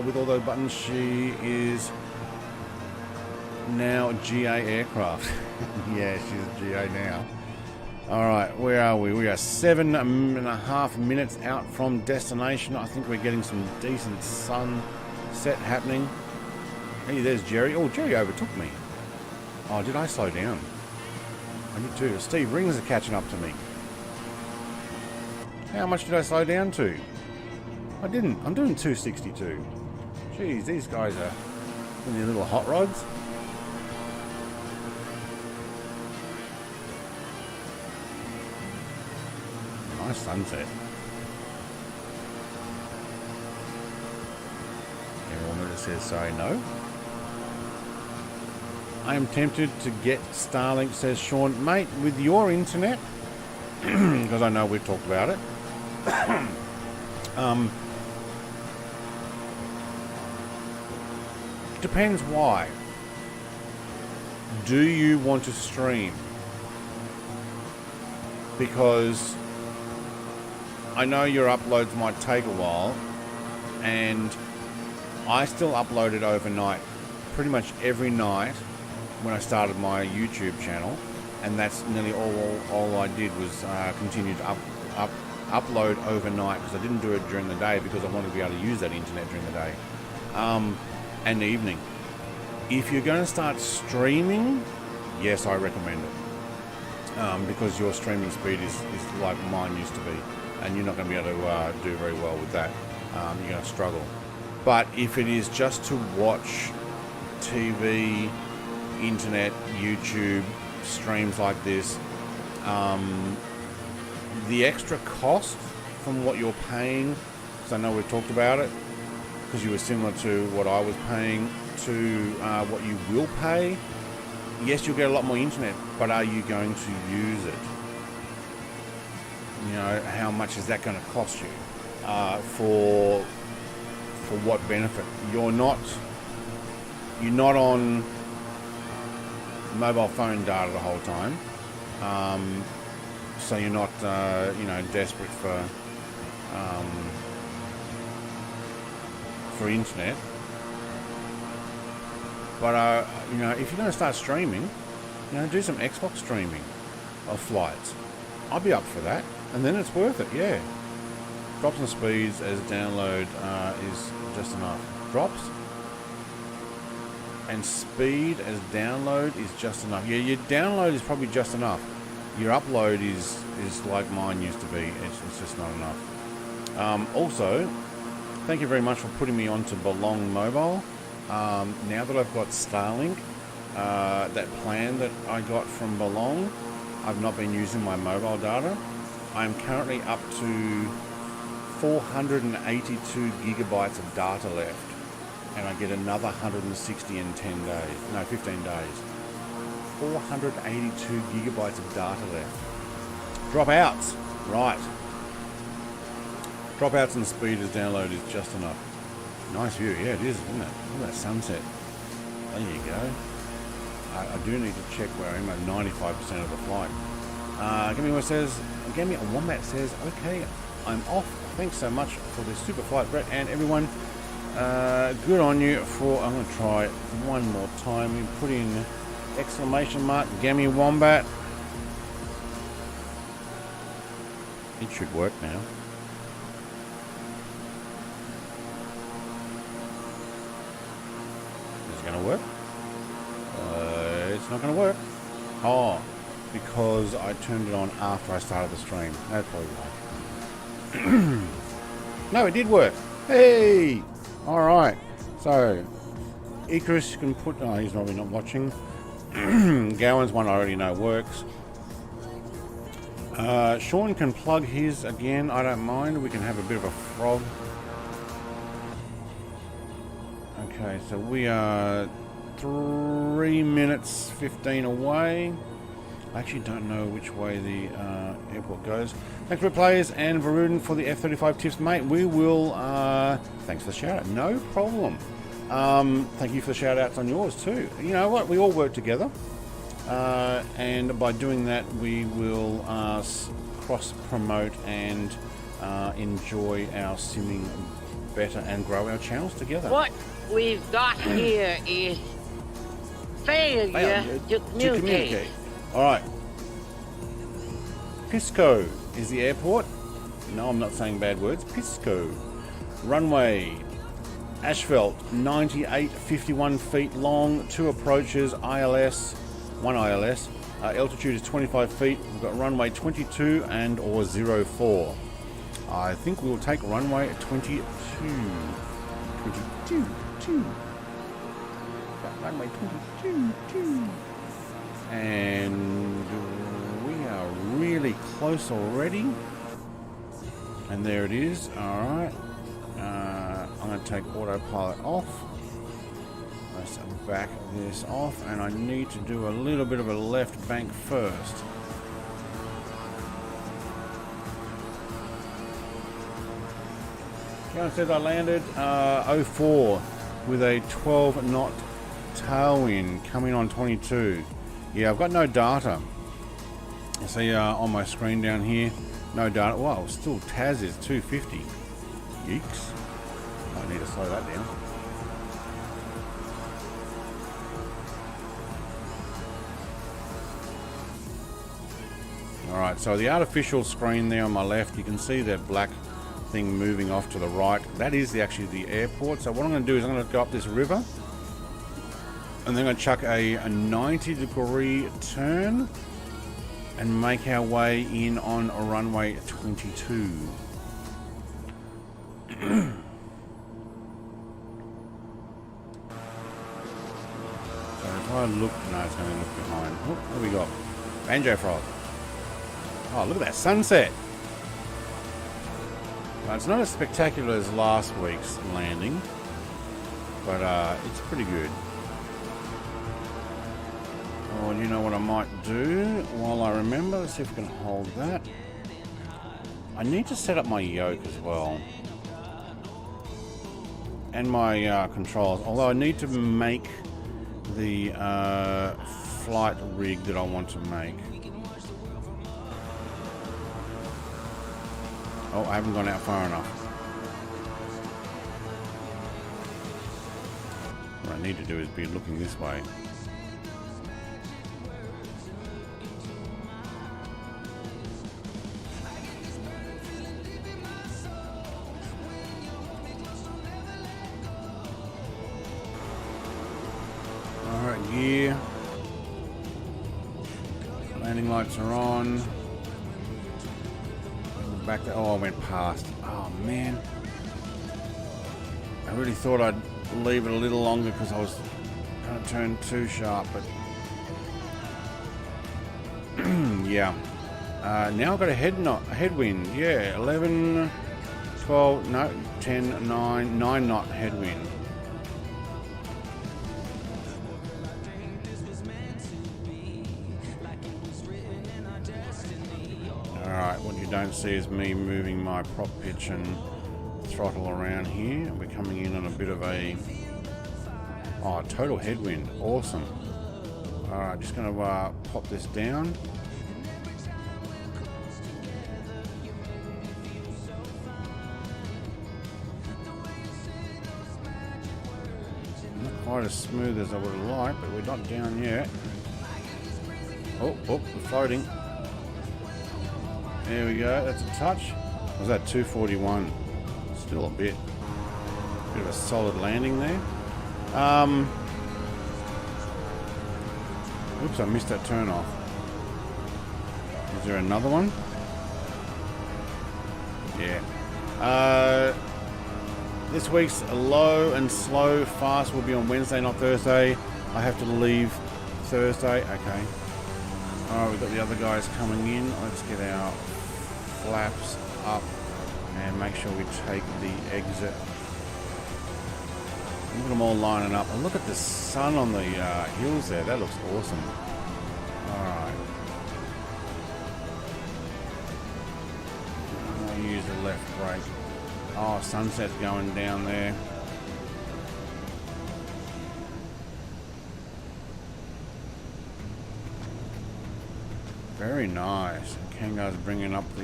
with all those buttons. She is now GA aircraft. Yeah, she's GA now. Alright, where are we? We are 7.5 minutes out from destination. I think we're getting some decent sunset happening. Hey, there's Jerry. Oh, Jerry overtook me. Oh, did I slow down? I did too. Steve Rings are catching up to me. How much did I slow down to? I didn't. I'm doing 262. Jeez, these guys are in their little hot rods. Nice sunset. Everyone that says sorry, no. I am tempted to get Starlink, says Sean. Mate, with your internet, because I know we've talked about it, depends why. Do you want to stream? Because I know your uploads might take a while, and I still upload it overnight, pretty much every night when I started my YouTube channel, and that's nearly all I did was continue to upload overnight, because I didn't do it during the day because I wanted to be able to use that internet during the day and the evening. If you're going to start streaming, yes, I recommend it, because your streaming speed is like mine used to be, and you're not going to be able to do very well with that. You're going to struggle. But if it is just to watch TV, internet, YouTube streams like this, the extra cost from what you're paying, because I know we've talked about it, because you were similar to what I was paying to what you will pay. Yes, you'll get a lot more internet, but are you going to use it? You know, how much is that going to cost you? For what benefit? You're not on mobile phone data the whole time, so you're not desperate for internet. But if you're going to start streaming, do some Xbox streaming of flights. I'll be up for that, and then it's worth it. Yeah, drops and speeds as download is just enough. Drops and speed as download is just enough. Yeah, your download is probably just enough. Your upload is like mine used to be. It's just not enough. Also, thank you very much for putting me onto Belong Mobile. Now that I've got Starlink, that plan that I got from Belong, I've not been using my mobile data. I'm currently up to 482 gigabytes of data left, and I get another 160 in 10 days. No, 15 days. 482 gigabytes of data left. Dropouts, right. Dropouts and speed as download is just enough. Nice view, yeah, it is, isn't it? Look at that sunset. There you go. I do need to check where I am at 95% of the flight. Gammy Wombat says, okay, I'm off. Thanks so much for this super flight, Brett, and everyone. Good on you for. I'm going to try one more time. You put in exclamation mark Gammy Wombat. It should work now. Is it going to work? It's not going to work. Oh, because I turned it on after I started the stream. That's probably why. No, it did work. Hey! Alright. So, Icarus can put... Oh, he's probably not watching. Gowan's one I already know works. Sean can plug his again. I don't mind. We can have a bit of a frog. Okay, so we are 3 minutes 15 away. I actually don't know which way the airport goes. Thanks for the players and Varuden for the F-35 tips, mate. We will... thanks for the shout-out. No problem. Thank you for the shout-outs on yours, too. You know what? We all work together. And by doing that, we will cross-promote and enjoy our simming better and grow our channels together. What we've got here is failure to communicate. All right. Pisco is the airport. No, I'm not saying bad words. Pisco. Runway. Asphalt. 98.51 feet long. 2 approaches. ILS. 1 ILS. Altitude is 25 feet. We've got runway 22 and or 04. I think we'll take runway 22. 22. Got runway 22. And we are really close already. And there it is. Alright. I'm going to take autopilot off. Let's back this off. And I need to do a little bit of a left bank first. It says I landed 04 with a 12 knot tailwind coming on 22. Yeah, I've got no data. You see on my screen down here, no data. Wow, still TAS is 250. Yeeks. I need to slow that down. Alright, so the artificial screen there on my left, you can see that black thing moving off to the right. That is actually the airport. So what I'm going to do is I'm going to go up this river. And then I'm going to chuck a 90-degree turn and make our way in on a runway 22. So if I look, no, it's going to look behind. Oh, what do we got? Banjo Frog. Oh, look at that sunset. Well, it's not as spectacular as last week's landing, but it's pretty good. Oh, you know what I might do while I remember? Let's see if we can hold that. I need to set up my yoke as well. And my controls. Although I need to make the flight rig that I want to make. Oh, I haven't gone out far enough. What I need to do is be looking this way. Alright, gear. Landing lights are on. Back there. Oh, I went past. Oh, man. I really thought I'd leave it a little longer because I was trying to turn too sharp, but yeah. Now I've got a headwind. Yeah, 11, 12 12, no, 10, 9, 9 knot headwind. Alright, what you don't see is me moving my prop pitch and throttle around here. We're coming in on a bit of a total headwind. Awesome. Alright, just going to pop this down. Not quite as smooth as I would have liked, but we're not down yet. Oh, we're floating. There we go, that's a touch. Was that 241? Still a bit of a solid landing there. Oops, I missed that turn off. Is there another one? Yeah. This week's low and slow fast will be on Wednesday, not Thursday. I have to leave Thursday. Okay. Alright, we've got the other guys coming in. Let's get our flaps up and make sure we take the exit. Look at them all lining up. And look at the sun on the hills there. That looks awesome. Alright. I'm going to use the left brake. Oh, sunset's going down there. Very nice. Kangaroo's bringing up the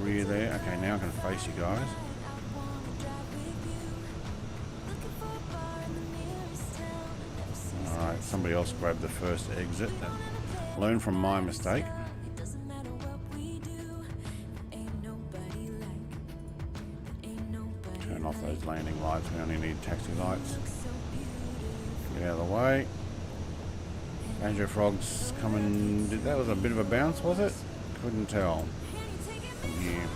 rear there. Okay, now I can face you guys. Alright, somebody else grabbed the first exit. Learn from my mistake. Turn off those landing lights. We only need taxi lights. Get out of the way. Banjo Frog's coming. That was a bit of a bounce, was it? Couldn't tell from here.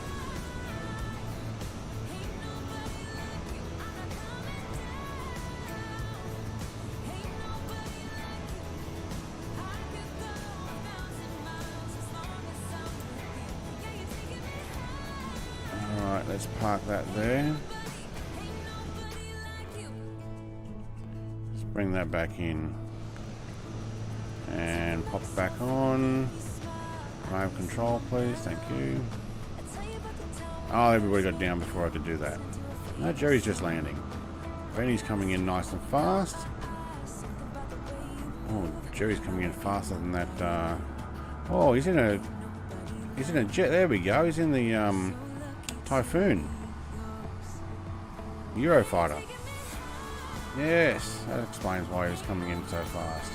Alright, let's park that there. Let's bring that back in. And pop it back on. Remote control, please. Thank you. Oh, everybody got down before I could do that. No, Jerry's just landing. Benny's coming in nice and fast. Oh, Jerry's coming in faster than that. Oh, he's in a jet. There we go. He's in the Typhoon Eurofighter. Yes, that explains why he was coming in so fast.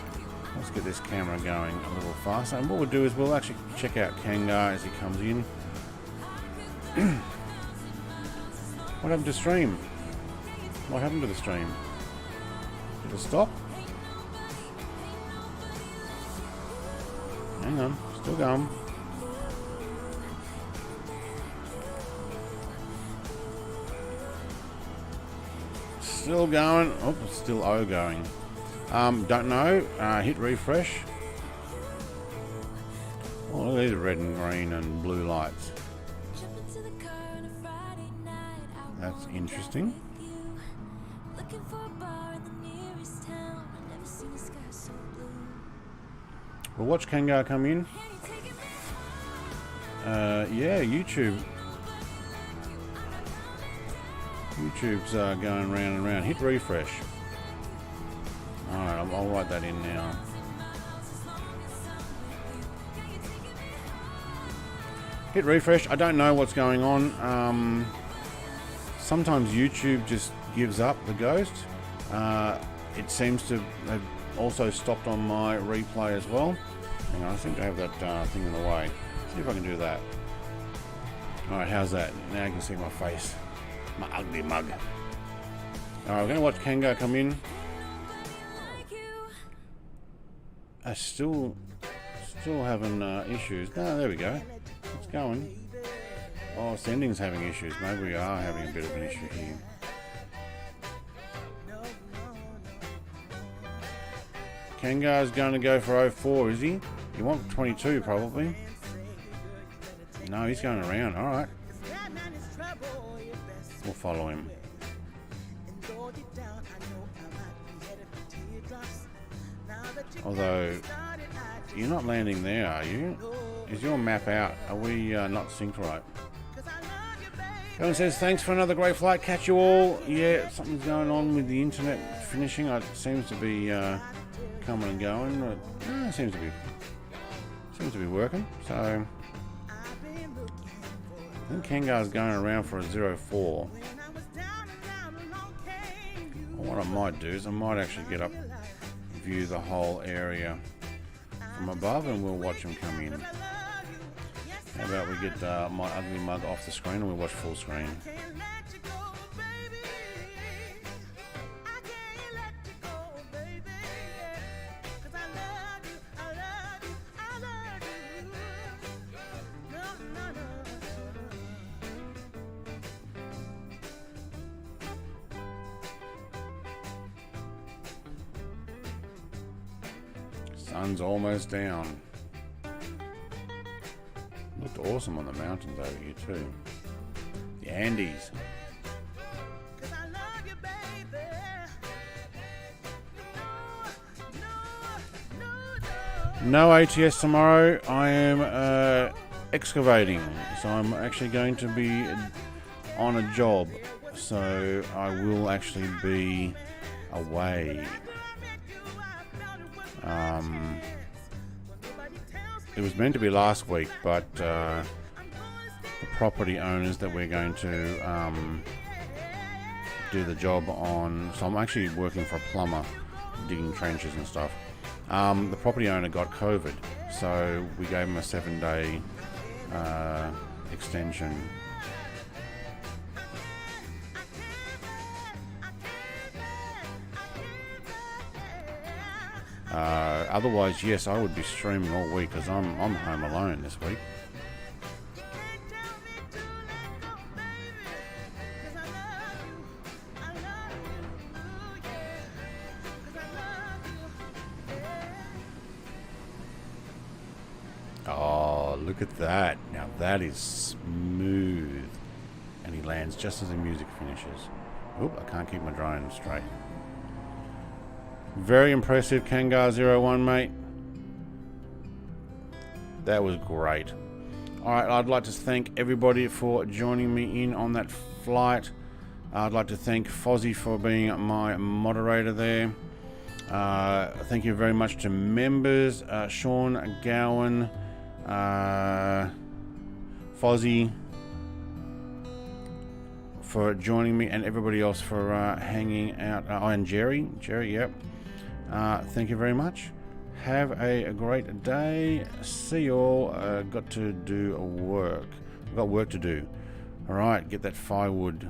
Let's get this camera going a little faster. And what we'll do is we'll actually check out Kangar as he comes in. What happened to stream? What happened to the stream? Did it stop? Hang on, still going. Still going. Oh, it's still going. Don't know. Hit refresh. Oh, look at these red and green and blue lights. That's interesting. We'll watch Kangar come in. Yeah, YouTube. YouTube's going round and round. Hit refresh. Alright, I'll write that in now. Hit refresh. I don't know what's going on. Sometimes YouTube just gives up the ghost. It seems to have also stopped on my replay as well. Hang on, I seem to have that thing in the way. See if I can do that. Alright, how's that? Now you can see my face. My ugly mug. Alright, we're going to watch Kangar come in. Still having issues. No, there we go. It's going. Oh, sending's having issues. Maybe we are having a bit of an issue here. Kangar's going to go for 04, is he? You want 22 probably. No, he's going around. Alright. We'll follow him. Although, you're not landing there, are you? Is your map out? Are we not synced right? Kevin says, thanks for another great flight. Catch you all. Yeah, something's going on with the internet finishing. It seems to be coming and going. But, it seems to be working. So, I think Kangar's going around for a 04. What I might do is I might actually get up, view the whole area from above, and we'll watch him come in. How about we get my ugly mug off the screen and we watch full screen. Sun's almost down. Looked awesome on the mountains over here too. The Andes. No ATS tomorrow. I am excavating, so I'm actually going to be on a job. So I will actually be away. It was meant to be last week, but the property owners that we're going to do the job on, so I'm actually working for a plumber, digging trenches and stuff. The property owner got COVID, so we gave him a 7-day extension. Otherwise, yes, I would be streaming all week because I'm home alone this week. Oh, look at that. Now that is smooth. And he lands just as the music finishes. Oop, I can't keep my drone straight. Very impressive, Kangar01, mate. That was great. Alright, I'd like to thank everybody for joining me in on that flight. I'd like to thank Fozzie for being my moderator there. Thank you very much to members, Sean, Gowan, Fozzie, for joining me, and everybody else for hanging out. And Jerry, yep. Thank you very much. Have a great day. See you all. Got to do work. I've got work to do. Alright, get that firewood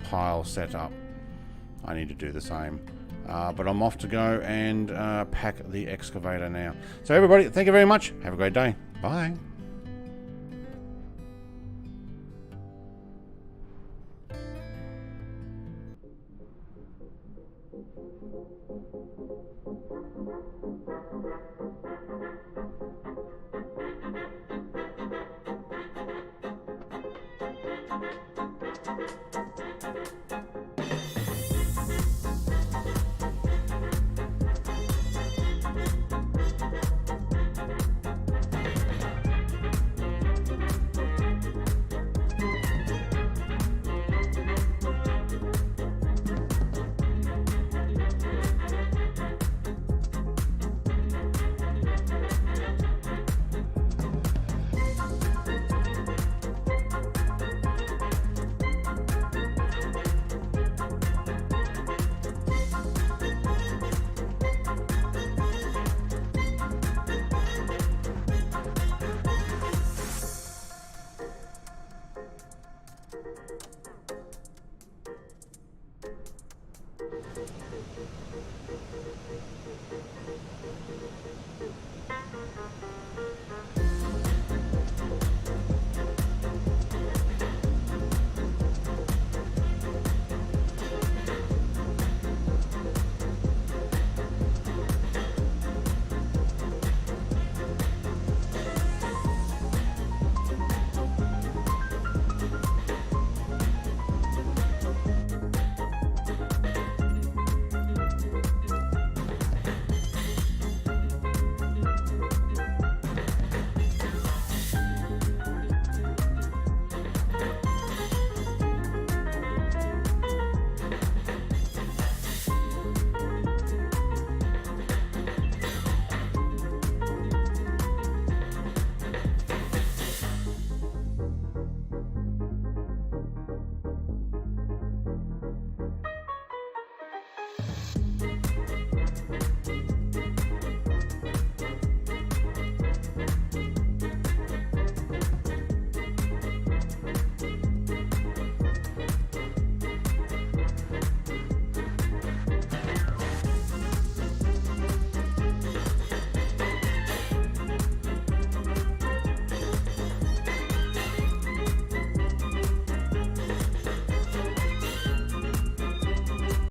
pile set up. I need to do the same. But I'm off to go and pack the excavator now. So everybody, thank you very much. Have a great day. Bye.